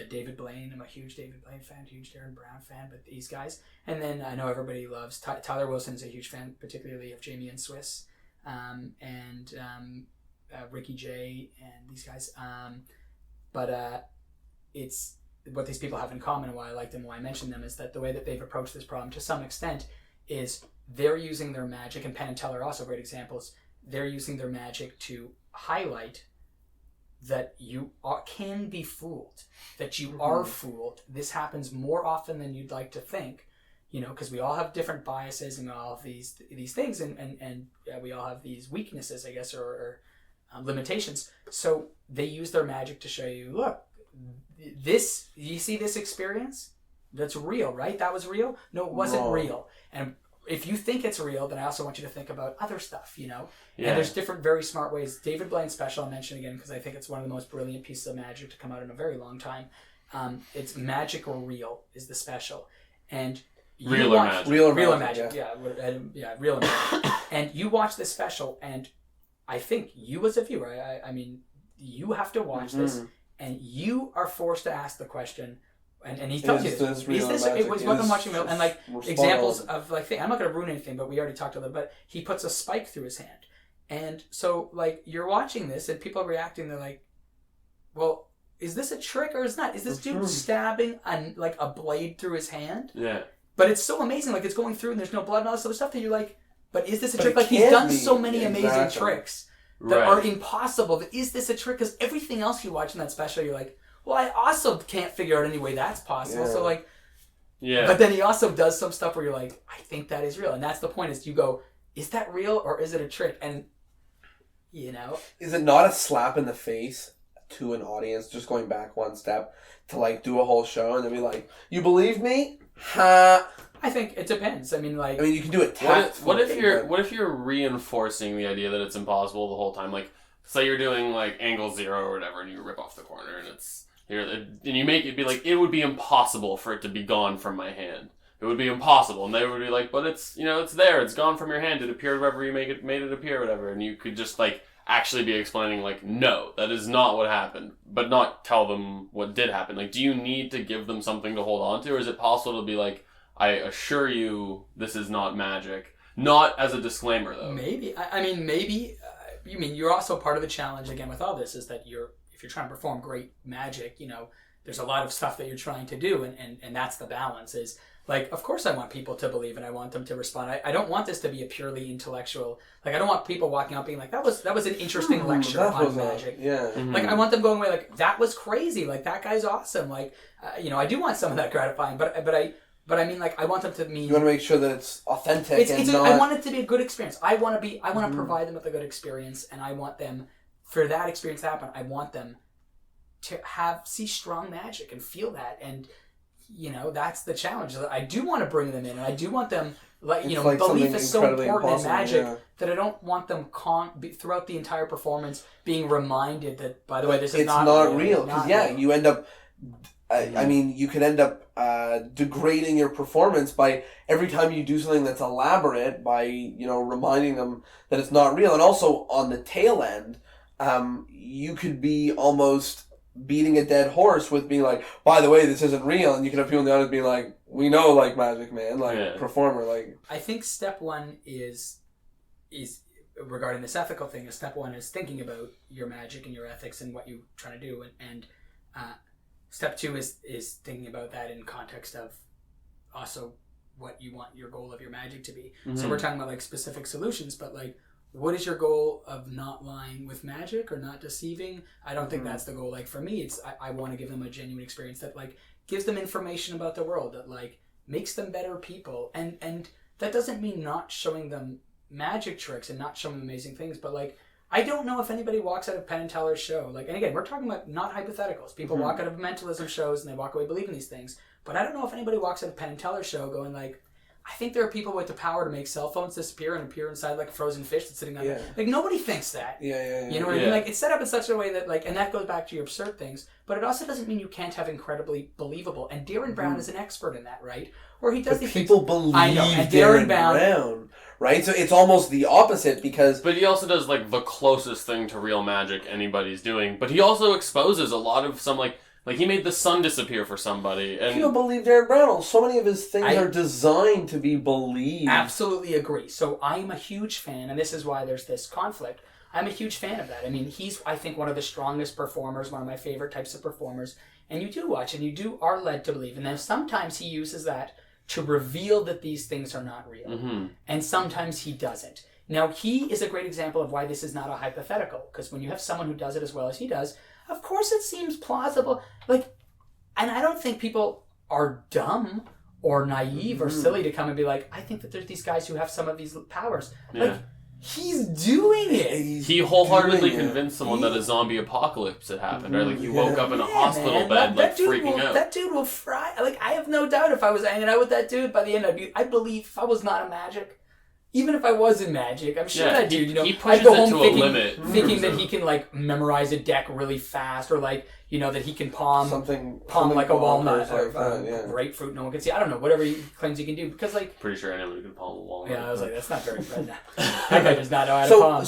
David Blaine. I'm a huge David Blaine fan, huge Darren Brown fan, but these guys. And then I know everybody loves Tyler Wilson's a huge fan, particularly of Jamie and Swiss, and Ricky Jay and these guys. But it's what these people have in common, and why I like them, why I mention them, is that the way that they've approached this problem to some extent is they're using their magic, and Penn and Teller are also great examples. They're using their magic to highlight that you can be fooled, that you are fooled. This happens more often than you'd like to think, because we all have different biases and we all have these things, and we all have these weaknesses, I guess, or limitations. So they use their magic to show you, look, you see this experience? That's real, right? That was real? No, it wasn't real. And if you think it's real, then I also want you to think about other stuff, Yeah. And there's different, very smart ways. David Blaine's special, I'll mention again, because I think it's one of the most brilliant pieces of magic to come out in a very long time. It's Magic or Real is the special. And Real or Magic. Real or Magic, yeah, Real or Magic. And you watch this special, and I think you as a viewer, I mean, you have to watch this, and you are forced to ask the question. And he tells you this. It was what I'm watching, and like examples of like I'm not going to ruin anything, but we already talked a little bit. He puts a spike through his hand, and so like you're watching this, and people are reacting. They're like, "Well, is this a trick or is not? Is this dude stabbing a blade through his hand?" Yeah. But it's so amazing, like it's going through, and there's no blood and all this other stuff that you're like, "But is this a trick?" Like he's done so many amazing tricks that are impossible. But is this a trick? Because everything else you watch in that special, you're like, well, I also can't figure out any way that's possible. So like, but then he also does some stuff where you're like, I think that is real. And that's the point, is you go, is that real or is it a trick? And, Is it not a slap in the face to an audience, just going back one step, to like do a whole show and then be like, you believe me? Ha! I think it depends. I mean, you can do it what if you're reinforcing the idea that it's impossible the whole time? Like, say you're doing like angle 0 or whatever, and you rip off the corner, and and you make it be like, it would be impossible for it to be gone from my hand. It would be impossible. And they would be like, but it's, it's there. It's gone from your hand. It appeared wherever you made it appear, whatever. And you could just like actually be explaining like, no, that is not what happened, but not tell them what did happen. Like, do you need to give them something to hold on to? Or is it possible to be like, I assure you this is not magic? Not as a disclaimer, though. Maybe. I mean, maybe. You mean, you're also part of the challenge, again, with all this, is that if you're trying to perform great magic, there's a lot of stuff that you're trying to do, and that's the balance. Is like, of course I want people to believe and I want them to respond. I don't want this to be a purely intellectual, like I don't want people walking out being like, that was an interesting lecture on magic. Like I want them going away like, that was crazy, like that guy's awesome. Like, I do want some of that gratifying, but But I mean, like, I want them to mean... You want to make sure that it's authentic I want it to be a good experience. I want to provide them with a good experience, and I want them, for that experience to happen, I want them to see strong magic and feel that, and, that's the challenge. I do want to bring them in, and I do want them, belief is so important in magic that I don't want them throughout the entire performance being reminded that, by the way, this is not real. Because, you end up... I mean, you could end up degrading your performance by every time you do something that's elaborate by, reminding them that it's not real. And also on the tail end, you could be almost beating a dead horse with being like, by the way, this isn't real. And you can have people in the audience being like, we know, like, Magic Man, like, performer, like... I think step one is regarding this ethical thing, step one is thinking about your magic and your ethics and what you're trying to do. And step two is thinking about that in context of also what you want your goal of your magic to be. Mm-hmm. So we're talking about, like, specific solutions, but, like, what is your goal of not lying with magic or not deceiving? I don't think that's the goal. Like, for me, it's I want to give them a genuine experience that, like, gives them information about the world, that, like, makes them better people. And that doesn't mean not showing them magic tricks and not showing them amazing things, but, like, I don't know if anybody walks out of Penn and Teller's show. Like, and again, we're talking about not hypotheticals. People walk out of mentalism shows and they walk away believing these things. But I don't know if anybody walks out of Penn and Teller's show going, like, I think there are people with the power to make cell phones disappear and appear inside, like, a frozen fish that's sitting on there. Like, nobody thinks that. You know what I mean? Like, it's set up in such a way that, like, and that goes back to your absurd things, but it also doesn't mean you can't have incredibly believable. And Darren Brown is an expert in that, right? Where he does these people things. Believe I know. And Darren Brown, right? So it's almost the opposite because... But he also does, like, the closest thing to real magic anybody's doing. But he also exposes a lot of some, like he made the sun disappear for somebody. And people believe Darren Brown. So many of his things are designed to be believed. Absolutely agree. So I'm a huge fan, and this is why there's this conflict. I'm a huge fan of that. I mean, he's, I think, one of the strongest performers, one of my favorite types of performers. And you do watch, and you are led to believe. And then sometimes he uses that to reveal that these things are not real. Mm-hmm. And sometimes he doesn't. Now, he is a great example of why this is not a hypothetical. Because when you have someone who does it as well as he does, of course it seems plausible. Like, and I don't think people are dumb or naive or silly to come and be like, I think that there's these guys who have some of these powers. Yeah. Like, he's doing it. He wholeheartedly convinced someone that a zombie apocalypse had happened, right? Like, he woke up in a hospital bed, like, freaking out. That dude will fry. Like, I have no doubt if I was hanging out with that dude, by the end I believe if I was not a magic, even if I was in magic, I'm sure that dude, he pushes I'd go home thinking that he can, like, memorize a deck really fast, or, like, that he can palm like a walnut or grapefruit no one can see. I don't know, whatever he claims he can do, because, like, pretty sure anyone can palm a walnut. Yeah, I was like, that's not very good. That guy does not know how to palm.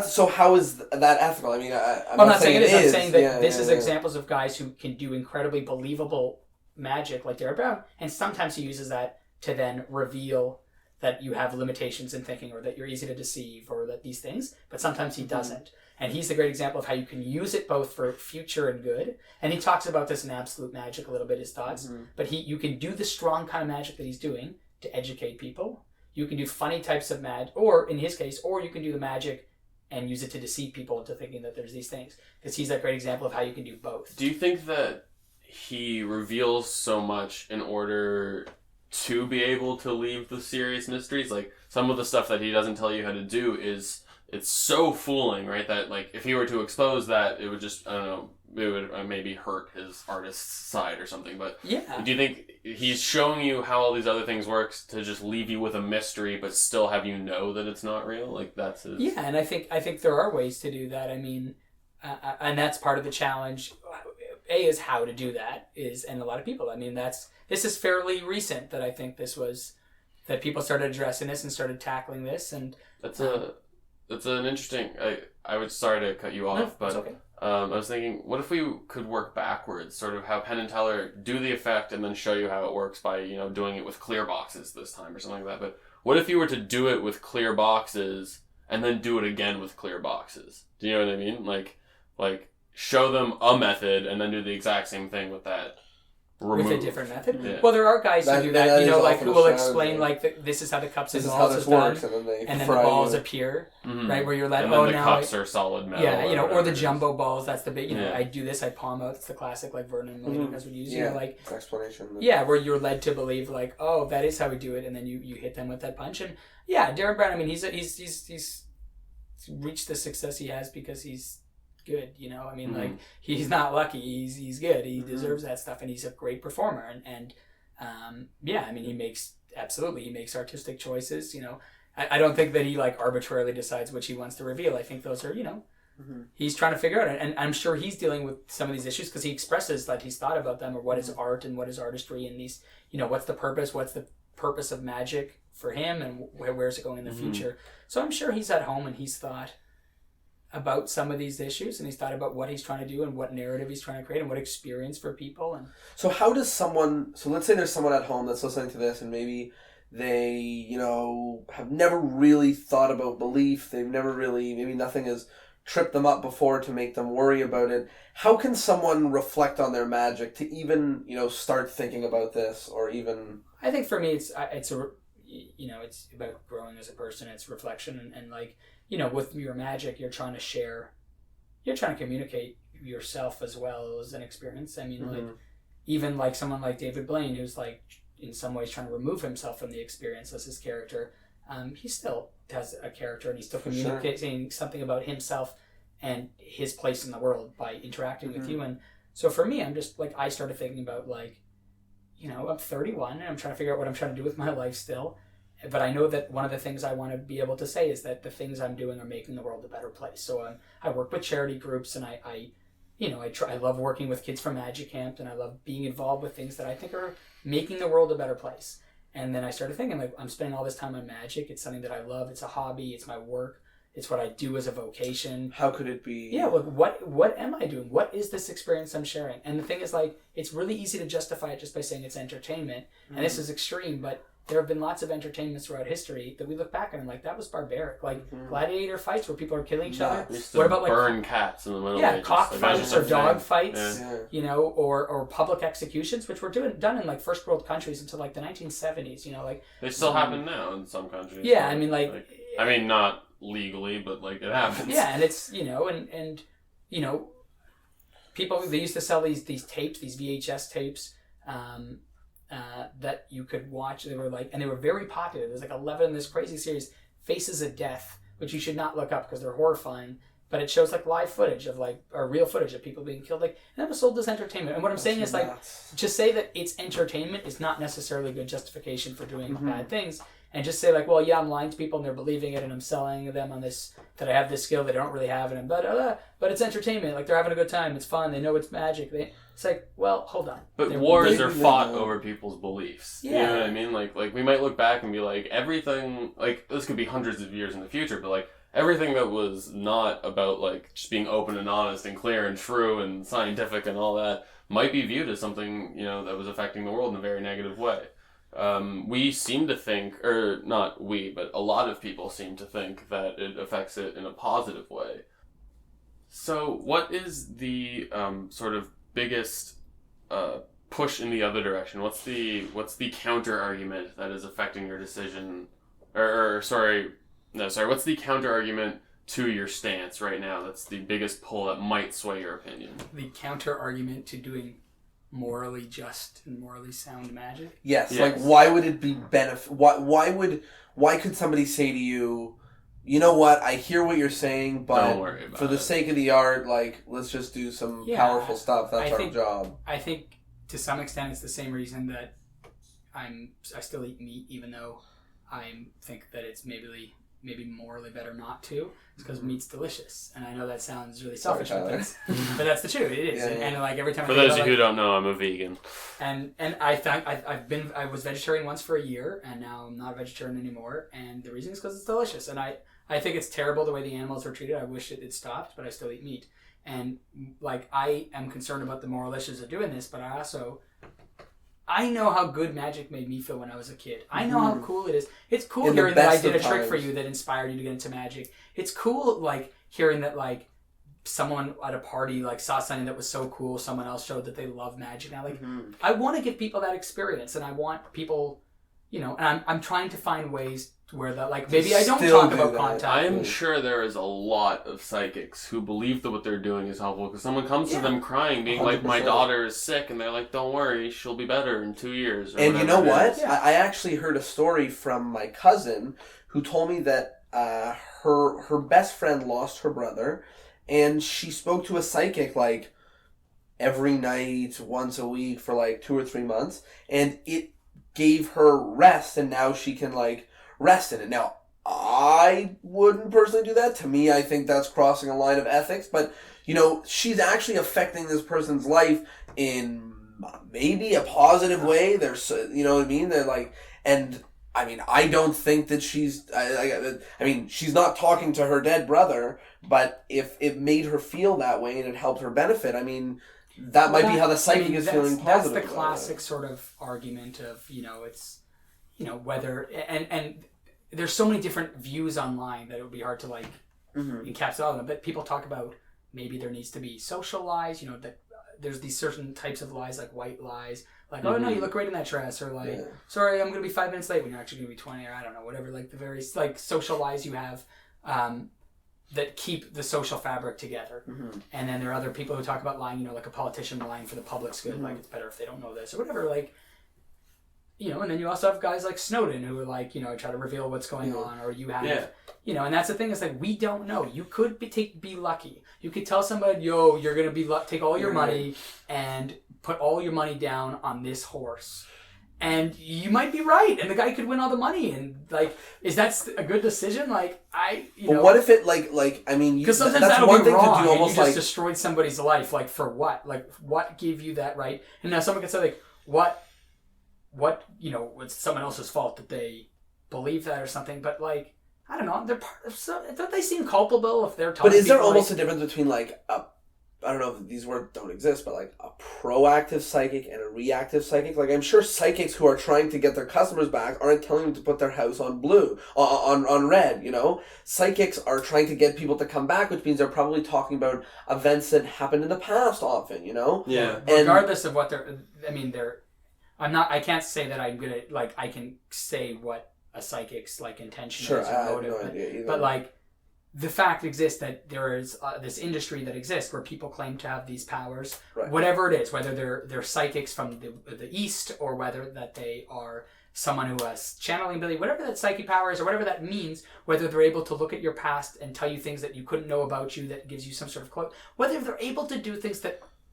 So how is that ethical? I mean, I'm not saying it is. I'm saying that this is examples of guys who can do incredibly believable magic, like Darren Brown, and sometimes he uses that to then reveal that you have limitations in thinking, or that you're easy to deceive, or that these things, but sometimes he doesn't. And he's a great example of how you can use it both for future and good. And he talks about this in Absolute Magic a little bit, his thoughts. But you can do the strong kind of magic that he's doing to educate people. You can do funny types of magic, or in his case, or you can do the magic and use it to deceive people into thinking that there's these things. Because he's a great example of how you can do both. Do you think that he reveals so much in order to be able to leave the serious mysteries? Like, some of the stuff that he doesn't tell you how to do it's so fooling, right? That, like, if he were to expose that, it would just, I don't know, it would maybe hurt his artist's side or something. But do you think he's showing you how all these other things work to just leave you with a mystery, but still have you know that it's not real? Like, that's his... Yeah, and I think there are ways to do that. I mean, and that's part of the challenge. Is how to do that and a lot of people. I mean, this is fairly recent that I think that people started addressing this and started tackling this, and that's an interesting. I was sorry to cut you off, but okay. I was thinking, what if we could work backwards, sort of how Penn and Teller do the effect and then show you how it works by doing it with clear boxes this time or something like that. But what if you were to do it with clear boxes and then do it again with clear boxes? Do you know what I mean? Like show them a method and then do the exact same thing with that remove. with a different method. Yeah. Well, there are guys who do that, that you know, is like often who a will strategy. explain like this is how the cups This and is how balls this is done, works, and then the fry balls you. appear, Mhm. right, where you're like, And then oh, the now cups are solid metal. yeah, you know, or whatever the it is. jumbo balls. That's the big, you know, Yeah. I do this, I palm out. It's the classic like Vernon and Lady guys would use. You Yeah, know, like it's explanation. yeah, where you're led to believe like, oh, that is how we do it, and then you hit them with that punch. And yeah, Darren Brown. I mean, he's reached the success he has because he's good. You know, I mean, like he's not lucky. He's good. He deserves that stuff, and he's a great performer. And yeah, I mean, he makes artistic choices. You know, I don't think that he like arbitrarily decides which he wants to reveal. I think those are, you know. He's trying to figure out, and I'm sure he's dealing with some of these issues because he expresses that he's thought about them, or what is art and what is artistry, and these, you know, what's the purpose of magic for him, and where's it going in the future. So I'm sure he's at home and he's thought about some of these issues, and he's thought about what he's trying to do and what narrative he's trying to create and what experience for people. And So how does someone? So let's say there's someone at home that's listening to this, and maybe they, you know, have never really thought about belief. They've never really, maybe nothing has tripped them up before to make them worry about it. How can someone reflect on their magic to even, you know, start thinking about this, or even? I think for me, it's you know, it's about growing as a person. It's reflection, and like, you know, with your magic, you're trying to communicate yourself as well as an experience. I mean, like, even like someone like David Blaine, who's like in some ways trying to remove himself from the experience as his character, he still has a character, and he's still communicating something about himself and his place in the world by interacting with you. And so for me, I'm just like, I started thinking about like, you know, I'm 31 and I'm trying to figure out what I'm trying to do with my life still. But I know that one of the things I want to be able to say is that the things I'm doing are making the world a better place. So I work with charity groups, and I love working with kids from Magic Camp, and I love being involved with things that I think are making the world a better place. And then I started thinking, like, I'm spending all this time on magic. It's something that I love. It's a hobby. It's my work. It's what I do as a vocation. How could it be? Yeah, like, what am I doing? What is this experience I'm sharing? And the thing is, like, it's really easy to justify it just by saying it's entertainment. And this is extreme, but there have been lots of entertainments throughout history that we look back and like, that was barbaric. Like gladiator fights where people are killing each other. What about like burn cats in the middle? Yeah, ages. cockfights or dog fights. Yeah. You know, or public executions, which were done in like first world countries until like the 1970s. You know, like they still happen now in some countries. Yeah, I mean, like I mean, not legally, but like it happens. Yeah, and it's, you know, and you know, people, they used to sell these tapes, these VHS tapes. That you could watch. They were like, and they were very popular. There's like 11 in this crazy series, Faces of Death, which you should not look up because they're horrifying. But it shows like live footage of like, or real footage of people being killed. Like, and that was sold as entertainment. And what I'm saying is like, to say that it's entertainment is not necessarily good justification for doing bad things. And just say like, well, yeah, I'm lying to people and they're believing it, and I'm selling them on this, that I have this skill that they don't really have, and but it's entertainment. Like, they're having a good time. It's fun. They know it's magic. It's like, well, hold on. But wars are fought over people's beliefs. Yeah. You know what I mean? Like we might look back and be like, everything, like, this could be hundreds of years in the future, but like, everything that was not about like just being open and honest and clear and true and scientific and all that might be viewed as something, you know, that was affecting the world in a very negative way. We seem to think, or not we, but a lot of people seem to think that it affects it in a positive way. So what is the sort of biggest push in the other direction? What's the counter argument that is affecting your decision? What's the counter argument to your stance right now? That's the biggest pull that might sway your opinion. The counter argument to doing morally just and morally sound magic? Yes. Like, why would it be why could somebody say to you, you know what, I hear what you're saying, but don't worry about for the sake of the art, like, let's just do some powerful stuff. That's our job. I think to some extent it's the same reason that I still eat meat, even though I think that it's maybe morally better not to. It's because meat's delicious, and I know that sounds really selfish, but that's the truth. It is, and like every time. For those of you who don't know, I'm a vegan, and I was vegetarian once for a year, and now I'm not a vegetarian anymore, and the reason is because it's delicious, and I think it's terrible the way the animals are treated. I wish it had stopped, but I still eat meat, and like, I am concerned about the moral issues of doing this, but I know how good magic made me feel when I was a kid. I know how cool it is. It's cool hearing that I did a trick for you that inspired you to get into magic. It's cool, like, hearing that, like, someone at a party like saw something that was so cool, someone else showed that they love magic now. Like I want to give people that experience, and I want people, and I'm trying to find ways where that, like, maybe I don't talk about contact. I am sure there is a lot of psychics who believe that what they're doing is helpful, because someone comes to them crying, being 100%. Like, my daughter is sick, and they're like, don't worry, she'll be better in 2 years. And you know what? I actually heard a story from my cousin who told me that her best friend lost her brother, and she spoke to a psychic like every night, once a week for like 2 or 3 months, and it gave her rest, and now she can like rest in it. Now, I wouldn't personally do that. To me, I think that's crossing a line of ethics, but she's actually affecting this person's life in maybe a positive way. There's, you know what I mean? They're like, and I mean, I don't think that she's, I mean, she's not talking to her dead brother, but if it made her feel that way and it helped her benefit, I mean, that might be how the psychic is feeling positive. That's the classic sort of argument of, it's, whether, and there's so many different views online that it would be hard to like encapsulate all of them, but people talk about maybe there needs to be social lies, that there's these certain types of lies, like white lies, like, oh no, you look great in that dress, or like, sorry, I'm going to be 5 minutes late when you're actually going to be 20, or I don't know, whatever, like the very like social lies you have that keep the social fabric together. And then there are other people who talk about lying, like a politician lying for the public's good, like it's better if they don't know this, or whatever, like, and then you also have guys like Snowden who are like, try to reveal what's going on, or you have, and that's the thing, is like, we don't know. You could be lucky. You could tell somebody, yo, you're going to take all your money and put all your money down on this horse. And you might be right, and the guy could win all the money, and like, is that a good decision? Like, but what if it like I mean, because sometimes that's that'll one be thing wrong, to do, almost and you just like destroyed somebody's life. Like, for what? Like, what gave you that right? And now someone could say like, what it's someone else's fault that they believe that or something. But like, I don't know, they're part of don't they seem culpable if they're talking? But is there almost a difference between like I don't know if these words don't exist, but like a proactive psychic and a reactive psychic? Like, I'm sure psychics who are trying to get their customers back aren't telling them to put their house on blue, on red, Psychics are trying to get people to come back, which means they're probably talking about events that happened in the past often, Yeah. And regardless of what I can't say that I'm gonna, like, I can say what a psychic's like intention is or motive, I have no idea either. But like, the fact exists that there is this industry that exists where people claim to have these powers, whatever it is, whether they're psychics from the East, or whether that they are someone who has channeling ability, whatever that psychic power is, or whatever that means, whether they're able to look at your past and tell you things that you couldn't know about you, that gives you some sort of clue, whether they're able to do things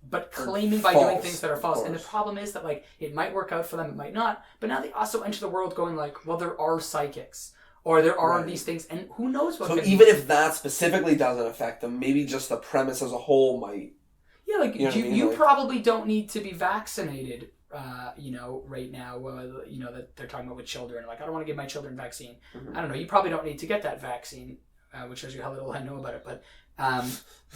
but claiming by doing things that are false. And the problem is that, like, it might work out for them, it might not, but now they also enter the world going like, well, there are psychics, or there are these things, and who knows what. So even if that specifically doesn't affect them, maybe just the premise as a whole might. Yeah, like, you probably don't need to be vaccinated, right now, that they're talking about with children. Like, I don't want to give my children vaccine. I don't know, you probably don't need to get that vaccine, which shows you how little I know about it.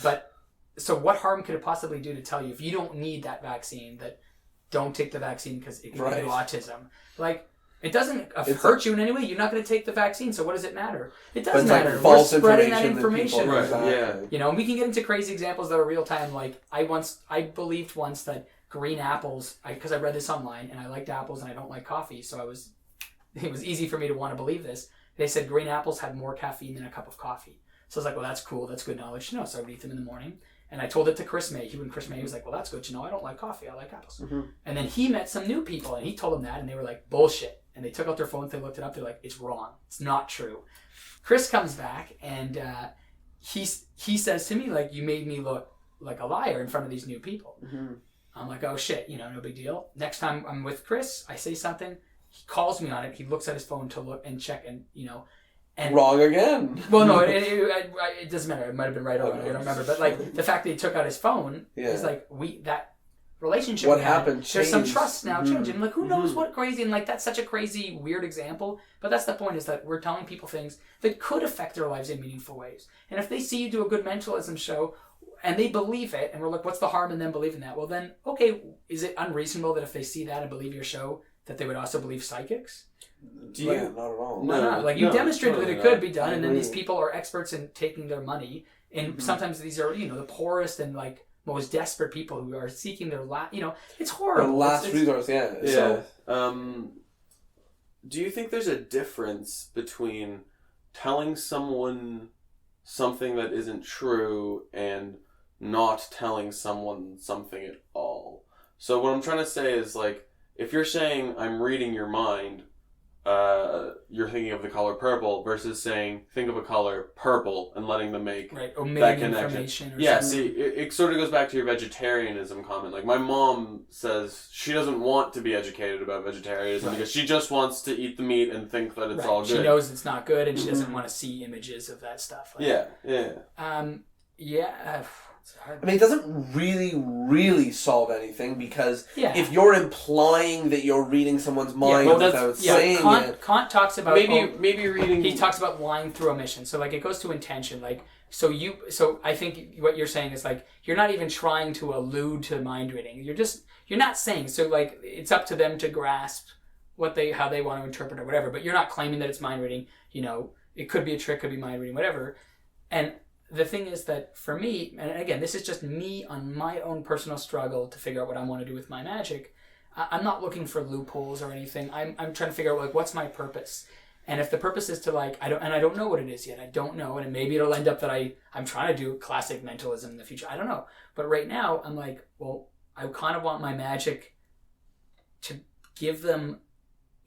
But so what harm could it possibly do to tell you, if you don't need that vaccine, that don't take the vaccine because it can give you autism? Like, it doesn't hurt you in any way. You're not going to take the vaccine, so what does it matter? It doesn't matter. Like, false We're spreading that information. And we can get into crazy examples that are real time. Like, I believed once that green apples, because I read this online, and I liked apples and I don't like coffee, so it was easy for me to want to believe this. They said green apples had more caffeine than a cup of coffee. So I was like, well, that's cool. That's good knowledge to know. So I would eat them in the morning. And I told it to Chris May. Chris May was like, well, that's good to know. I don't like coffee. I like apples. And then he met some new people, and he told them that, and they were like, bullshit. And they took out their phones, they looked it up, they're like, it's wrong. It's not true. Chris comes back, and he says to me, like, you made me look like a liar in front of these new people. I'm like, oh shit, no big deal. Next time I'm with Chris, I say something, he calls me on it, he looks at his phone to look and check, and and wrong again. Well, no, it doesn't matter. It might have been right or wrong. I don't remember. But like, the fact that he took out his phone is like, that relationship. What happened? There's some trust now changing. Like, who knows what crazy, and like, that's such a crazy, weird example. But that's the point, is that we're telling people things that could affect their lives in meaningful ways. And if they see you do a good mentalism show and they believe it, and we're like, what's the harm in them believing that? Well, then, okay, is it unreasonable that if they see that and believe your show, that they would also believe psychics? Not at all. No. Like, you demonstrated that it could be done, and then these people are experts in taking their money And sometimes these are, the poorest and like most desperate people who are seeking their last, it's horrible. Their last resource, yeah. Yeah. Do you think there's a difference between telling someone something that isn't true and not telling someone something at all? So what I'm trying to say is, like, if you're saying I'm reading your mind, you're thinking of the color purple versus saying think of a color purple and letting them make that connection. Information or yeah, something. see, it sort of goes back to your vegetarianism comment. Like, my mom says she doesn't want to be educated about vegetarianism because she just wants to eat the meat and think that it's all good. She knows it's not good, and she doesn't want to see images of that stuff. Like, it's hard. I mean, it doesn't really solve anything because Yeah. if you're implying that you're reading someone's mind without saying it... Kant talks about... Maybe reading... He talks about lying through omission. So, like, it goes to intention. Like, so I think what you're saying is, like, you're not even trying to allude to mind reading. You're not saying. So, like, it's up to them to grasp how they want to interpret or whatever. But you're not claiming that it's mind reading. It could be a trick, could be mind reading, whatever. And the thing is that for me, and again, this is just me on my own personal struggle to figure out what I want to do with my magic. I'm not looking for loopholes or anything. I'm trying to figure out, like, what's my purpose. And if the purpose is to, like, I don't know what it is yet. I don't know. And maybe it'll end up that I'm trying to do classic mentalism in the future. I don't know. But right now, I'm like, well, I kind of want my magic to give them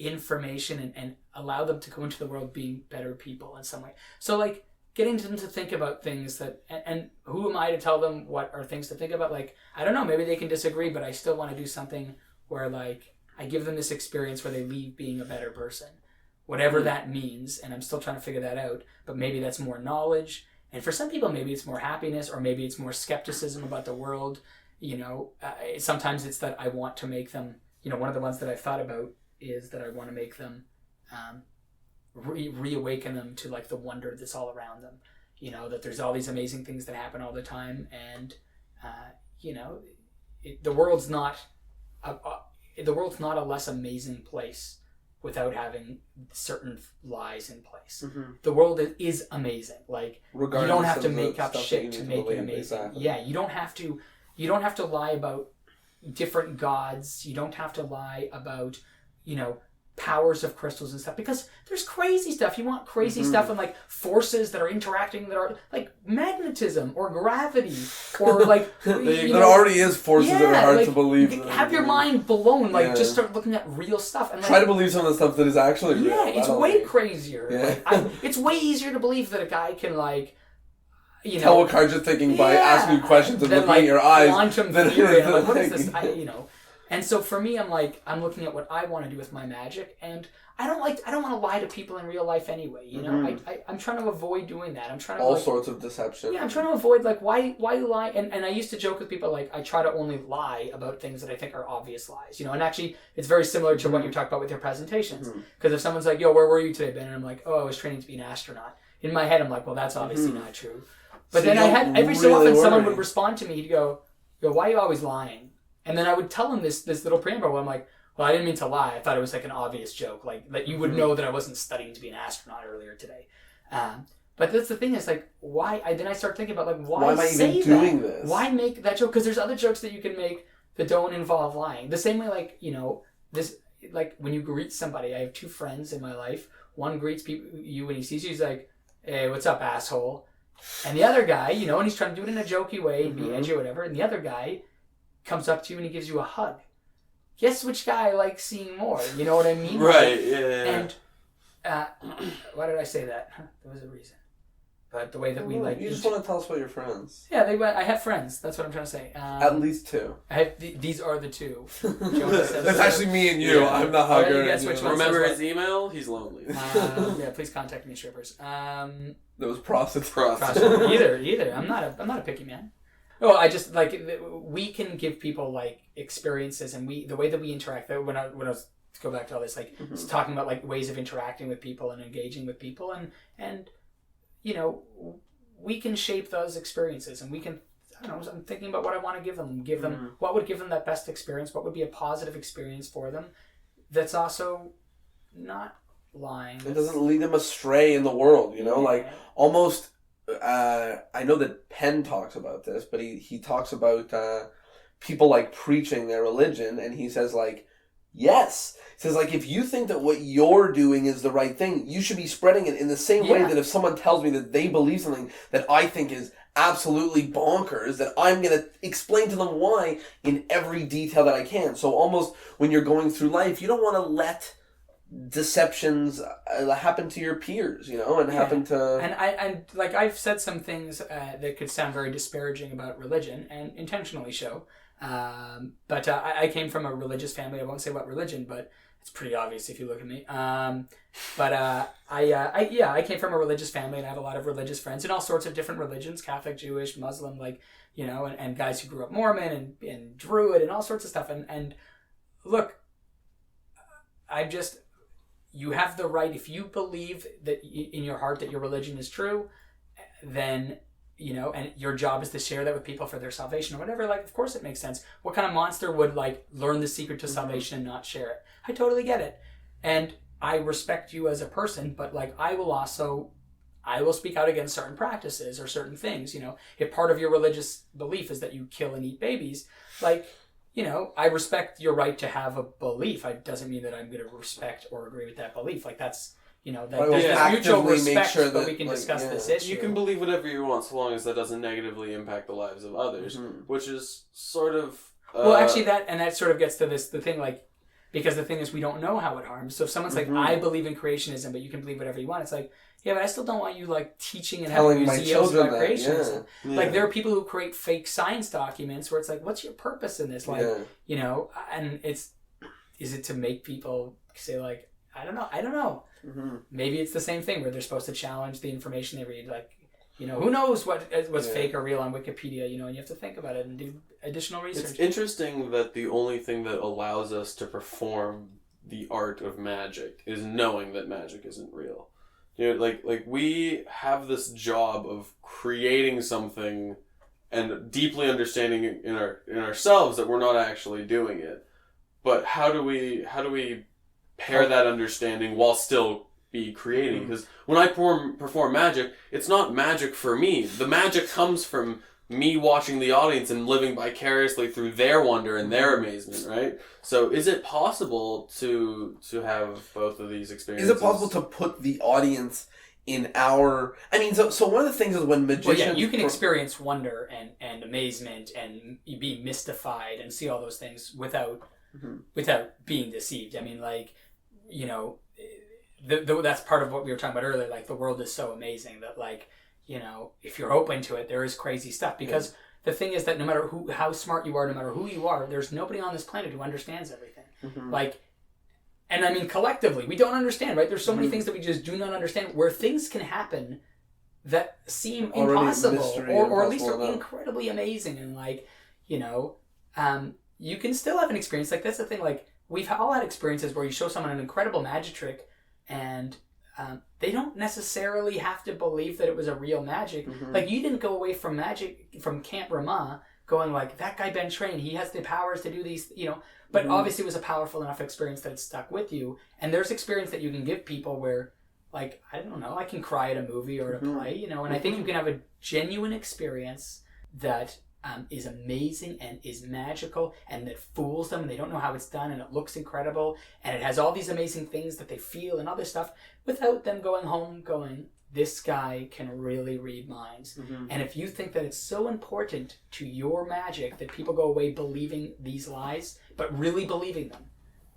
information and allow them to go into the world being better people in some way. So, like, getting them to think about things that, and who am I to tell them what are things to think about? Like, I don't know, maybe they can disagree, but I still want to do something where, like, I give them this experience where they leave being a better person. Whatever that means, and I'm still trying to figure that out, but maybe that's more knowledge. And for some people, maybe it's more happiness, or maybe it's more skepticism about the world. Sometimes it's that I want to make them, one of the ones that I've thought about is that I want to make them reawaken them to, like, the wonder that's all around them. That there's all these amazing things that happen all the time, and the world's not a less amazing place without having certain lies in place. Mm-hmm. The world is amazing. Like, regardless, you don't have to make up shit to make it amazing. Exactly. Yeah, you don't have to lie about different gods. You don't have to lie about, powers of crystals and stuff, because there's crazy stuff. You want crazy stuff and, like, forces that are interacting that are like magnetism or gravity or, like, there already is forces that are hard to believe. Have your mind blown. Like, just start looking at real stuff and, like, try to believe some of the stuff that is actually real. Yeah, it's way crazier. Yeah. Like, it's way easier to believe that a guy can, like, tell what cards you're thinking by asking you questions and looking at your eyes. Quantum theory. And, like, what is this? And so for me, I'm I'm looking at what I want to do with my magic, and I don't want to lie to people in real life anyway. I'm trying to avoid doing that. I'm trying to sorts of deception. Yeah, I'm trying to avoid, like, why lie? And I used to joke with people, like, I try to only lie about things that I think are obvious lies. And actually, it's very similar to what you talked about with your presentations. Because if someone's like, "Yo, where were you today, Ben?" and I'm like, "Oh, I was training to be an astronaut." In my head, I'm like, "Well, that's obviously not true." But then I had every so often someone would respond to me. He'd go, "Why are you always lying?" And then I would tell him this little preamble where I'm like, well, I didn't mean to lie. I thought it was, like, an obvious joke. Like, that you would know that I wasn't studying to be an astronaut earlier today. But that's the thing is, like, why? Then I start thinking about, like, why am I even doing this? Why make that joke? Because there's other jokes that you can make that don't involve lying. The same way, like, this, like, when you greet somebody. I have two friends in my life. One greets you when he sees you. He's like, "Hey, what's up, asshole?" And the other guy, and he's trying to do it in a jokey way and be edgy or whatever. And the other guy comes up to you and he gives you a hug. Guess which guy I like seeing more? You know what I mean? Right, yeah. And why did I say that? There was a reason. But the way that we like... You just want to tell us about your friends. Yeah, I have friends. That's what I'm trying to say. At least two. I have these are the two. That's actually me and you. Yeah. I'm the hugger. Remember his email? He's lonely. Yeah, please contact me, strippers. That was prostitutes. Either. I'm not a picky man. Oh, I just, like, we can give people, like, experiences, and the way that we interact. When I was to go back to all this, like, talking about, like, ways of interacting with people and engaging with people, and we can shape those experiences, and we can. I don't know. I'm thinking about what I want to give them. What would give them that best experience. What would be a positive experience for them. That's also not lying. It doesn't lead them astray in the world. Like, almost. I know that Penn talks about this, but he talks about people like preaching their religion, and he says like, yes. He says like, if you think that what you're doing is the right thing, you should be spreading it in the same way that if someone tells me that they believe something that I think is absolutely bonkers, that I'm going to explain to them why in every detail that I can. So almost when you're going through life, you don't want to let deceptions happen to your peers, and happen to... And I've said some things that could sound very disparaging about religion, and intentionally so. But I came from a religious family. I won't say what religion, but it's pretty obvious if you look at me. I came from a religious family, and I have a lot of religious friends in all sorts of different religions: Catholic, Jewish, Muslim, and guys who grew up Mormon and Druid and all sorts of stuff. And look, you have the right, if you believe that in your heart that your religion is true, then, and your job is to share that with people for their salvation or whatever, of course it makes sense. What kind of monster would, learn the secret to salvation and not share it? I totally get it. And I respect you as a person, but, I will speak out against certain practices or certain things, If part of your religious belief is that you kill and eat babies, I respect your right to have a belief. It doesn't mean that I'm going to respect or agree with that belief. That's, there's mutual respect, but we can discuss this issue. You can believe whatever you want so long as that doesn't negatively impact the lives of others, which is sort of... well, actually, that sort of gets to the thing, because the thing is we don't know how it harms. So if someone's I believe in creationism, but you can believe whatever you want, it's yeah, but I still don't want you teaching and having museums about creationism. Yeah. There are people who create fake science documents where it's what's your purpose in this? And is it to make people say I don't know. Mm-hmm. Maybe it's the same thing where they're supposed to challenge the information they read. Who knows what's fake or real on Wikipedia, and you have to think about it and do additional research. It's interesting that the only thing that allows us to perform the art of magic is knowing that magic isn't real. We have this job of creating something and deeply understanding in ourselves that we're not actually doing it. But how do we pair that understanding while still be creating? Because when I perform magic, it's not magic for me. The magic comes from me watching the audience and living vicariously through their wonder and their amazement, right? So is it possible to have both of these experiences? Is it possible to put the audience in our... so one of the things is when magicians... you can experience wonder and amazement and be mystified and see all those things without being deceived. That's part of what we were talking about earlier. The world is so amazing that if you're open to it, there is crazy stuff. Because the thing is that no matter how smart you are, no matter who you are, there's nobody on this planet who understands everything. And collectively, we don't understand, right? There's so many things that we just do not understand, where things can happen that seem impossible, or at least are incredibly amazing. And you can still have an experience. That's the thing. We've all had experiences where you show someone an incredible magic trick, and they don't necessarily have to believe that it was a real magic. You didn't go away from Camp Ramah going that guy Ben Train, he has the powers to do these, but obviously it was a powerful enough experience that it stuck with you. And there's experience that you can give people where I don't know, I can cry at a movie or at a play, and I think you can have a genuine experience that is amazing and is magical and that fools them and they don't know how it's done and it looks incredible and it has all these amazing things that they feel and other stuff without them going home going, this guy can really read minds. And if you think that it's so important to your magic that people go away believing these lies but really believing them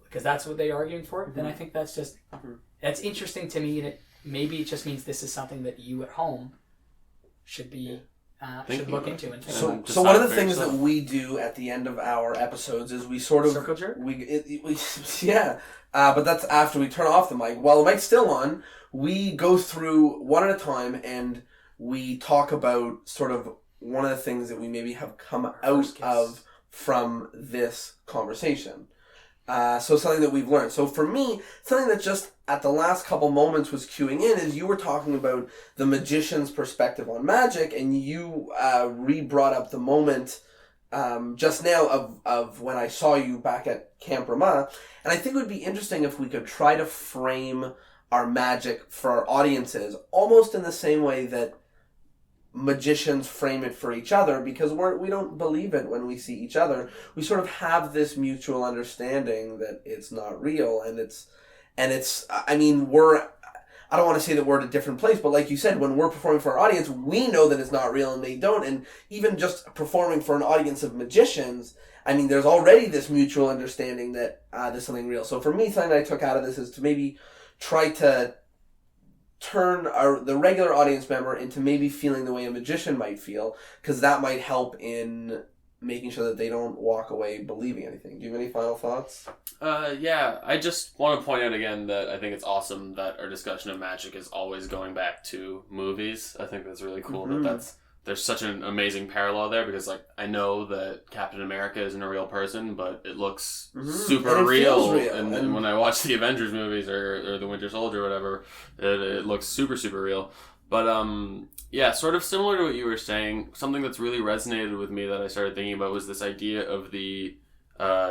because that's what they're arguing for, then I think that's just that's interesting to me, and maybe it just means this is something that you at home should be should look into. And so one of the things that we do at the end of our episodes is we sort of... Circle jerk? But that's after we turn off the mic. While the mic's still on, we go through one at a time and we talk about sort of one of the things that we maybe have come out of from this conversation. So something that we've learned. So for me, something that just at the last couple moments was cueing in is you were talking about the magician's perspective on magic, and you re-brought up the moment just now of when I saw you back at Camp Ramah. And I think it would be interesting if we could try to frame our magic for our audiences almost in the same way that magicians frame it for each other, because we don't believe it when we see each other. We sort of have this mutual understanding that it's not real, and it's I mean, I don't want to say that we're at a different place, but like you said, when we're performing for our audience, we know that it's not real and they don't. And even just performing for an audience of magicians, I mean, there's already this mutual understanding that there's something real. So for me, something I took out of this is to maybe try to turn the regular audience member into maybe feeling the way a magician might feel, because that might help in making sure that they don't walk away believing anything. Do you have any final thoughts? Yeah, I just want to point out again that I think it's awesome that our discussion of magic is always going back to movies. I think that's really cool that there's such an amazing parallel there, because like I know that Captain America isn't a real person, but it looks super and it real. feels real. And when I watch the Avengers movies or the Winter Soldier or whatever, it looks super, super real. But yeah, sort of similar to what you were saying, something that's really resonated with me that I started thinking about was this idea of the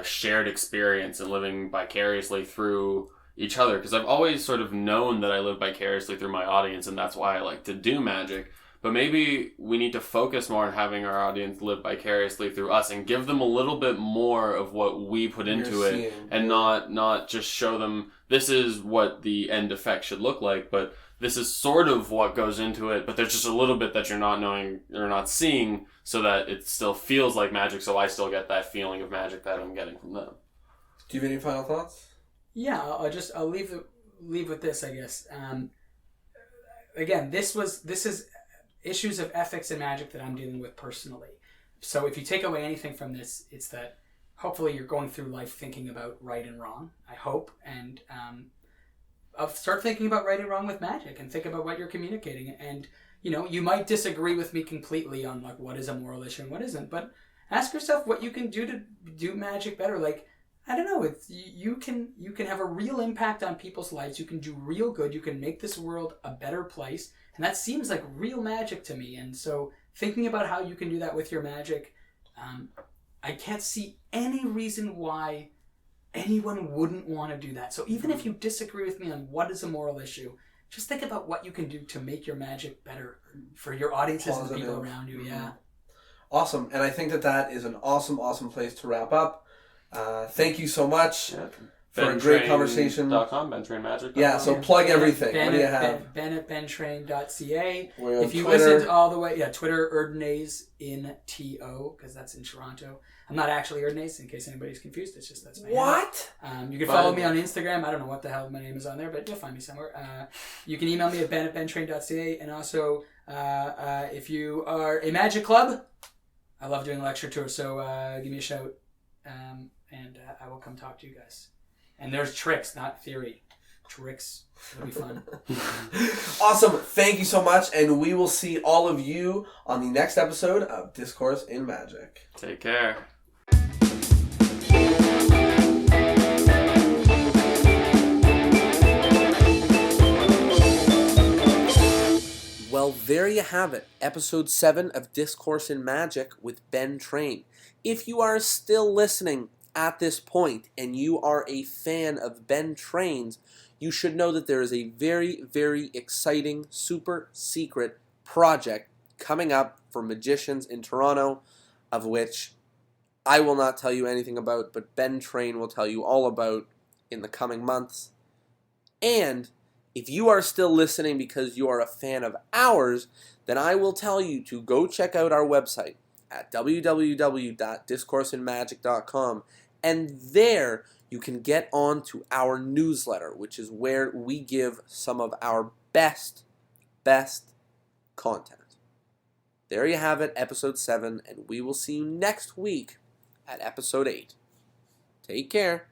shared experience and living vicariously through each other. Because I've always sort of known that I live vicariously through my audience, and that's why I like to do magic. But maybe we need to focus more on having our audience live vicariously through us and give them a little bit more of what we put into it, and not just show them this is what the end effect should look like, but this is sort of what goes into it, but there's just a little bit that you're not knowing or not seeing, so that it still feels like magic, so I still get that feeling of magic that I'm getting from them. Do you have any final thoughts? Yeah, I'll leave with this, I guess. Again, this is issues of ethics and magic that I'm dealing with personally. So if you take away anything from this, it's that hopefully you're going through life thinking about right and wrong, I hope, and I'll start thinking about right and wrong with magic, and think about what you're communicating. And you might disagree with me completely on like what is a moral issue and what isn't, but ask yourself what you can do to do magic better. Like, I don't know, you can have a real impact on people's lives. You can do real good. You can make this world a better place, and that seems like real magic to me. And so thinking about how you can do that with your magic, I can't see any reason why anyone wouldn't want to do that. So even if you disagree with me on what is a moral issue, just think about what you can do to make your magic better for your audiences and the people around you. Yeah. Awesome. And I think that is an awesome place to wrap up. Thank you so much for a great conversation. BenTrainMagic.com. Yeah, so plug everything. What do you have? Ben at bentrain.ca. If you listened all the way, Twitter, Erdnays in TO, because that's in Toronto. I'm not actually Erdnays, in case anybody's confused. It's just that's my name. You can follow me on Instagram. I don't know what the hell my name is on there, but you'll find me somewhere. You can email me at ben@bentrain.ca. And also, if you are a magic club, I love doing lecture tours, so give me a shout, and I will come talk to you guys. And there's tricks, not theory. Tricks. It'll be fun. Awesome. Thank you so much. And we will see all of you on the next episode of Discourse in Magic. Take care. Well, there you have it. Episode 7 of Discourse in Magic with Ben Train. If you are still listening at this point and you are a fan of Ben Train's, you should know that there is a very, very exciting, super secret project coming up for magicians in Toronto, of which I will not tell you anything about, but Ben Train will tell you all about in the coming months. And if you are still listening because you are a fan of ours, then I will tell you to go check out our website at www.discourseinmagic.com, and there you can get on to our newsletter, which is where we give some of our best content. There you have it, episode 7, and we will see you next week at episode 8. Take care.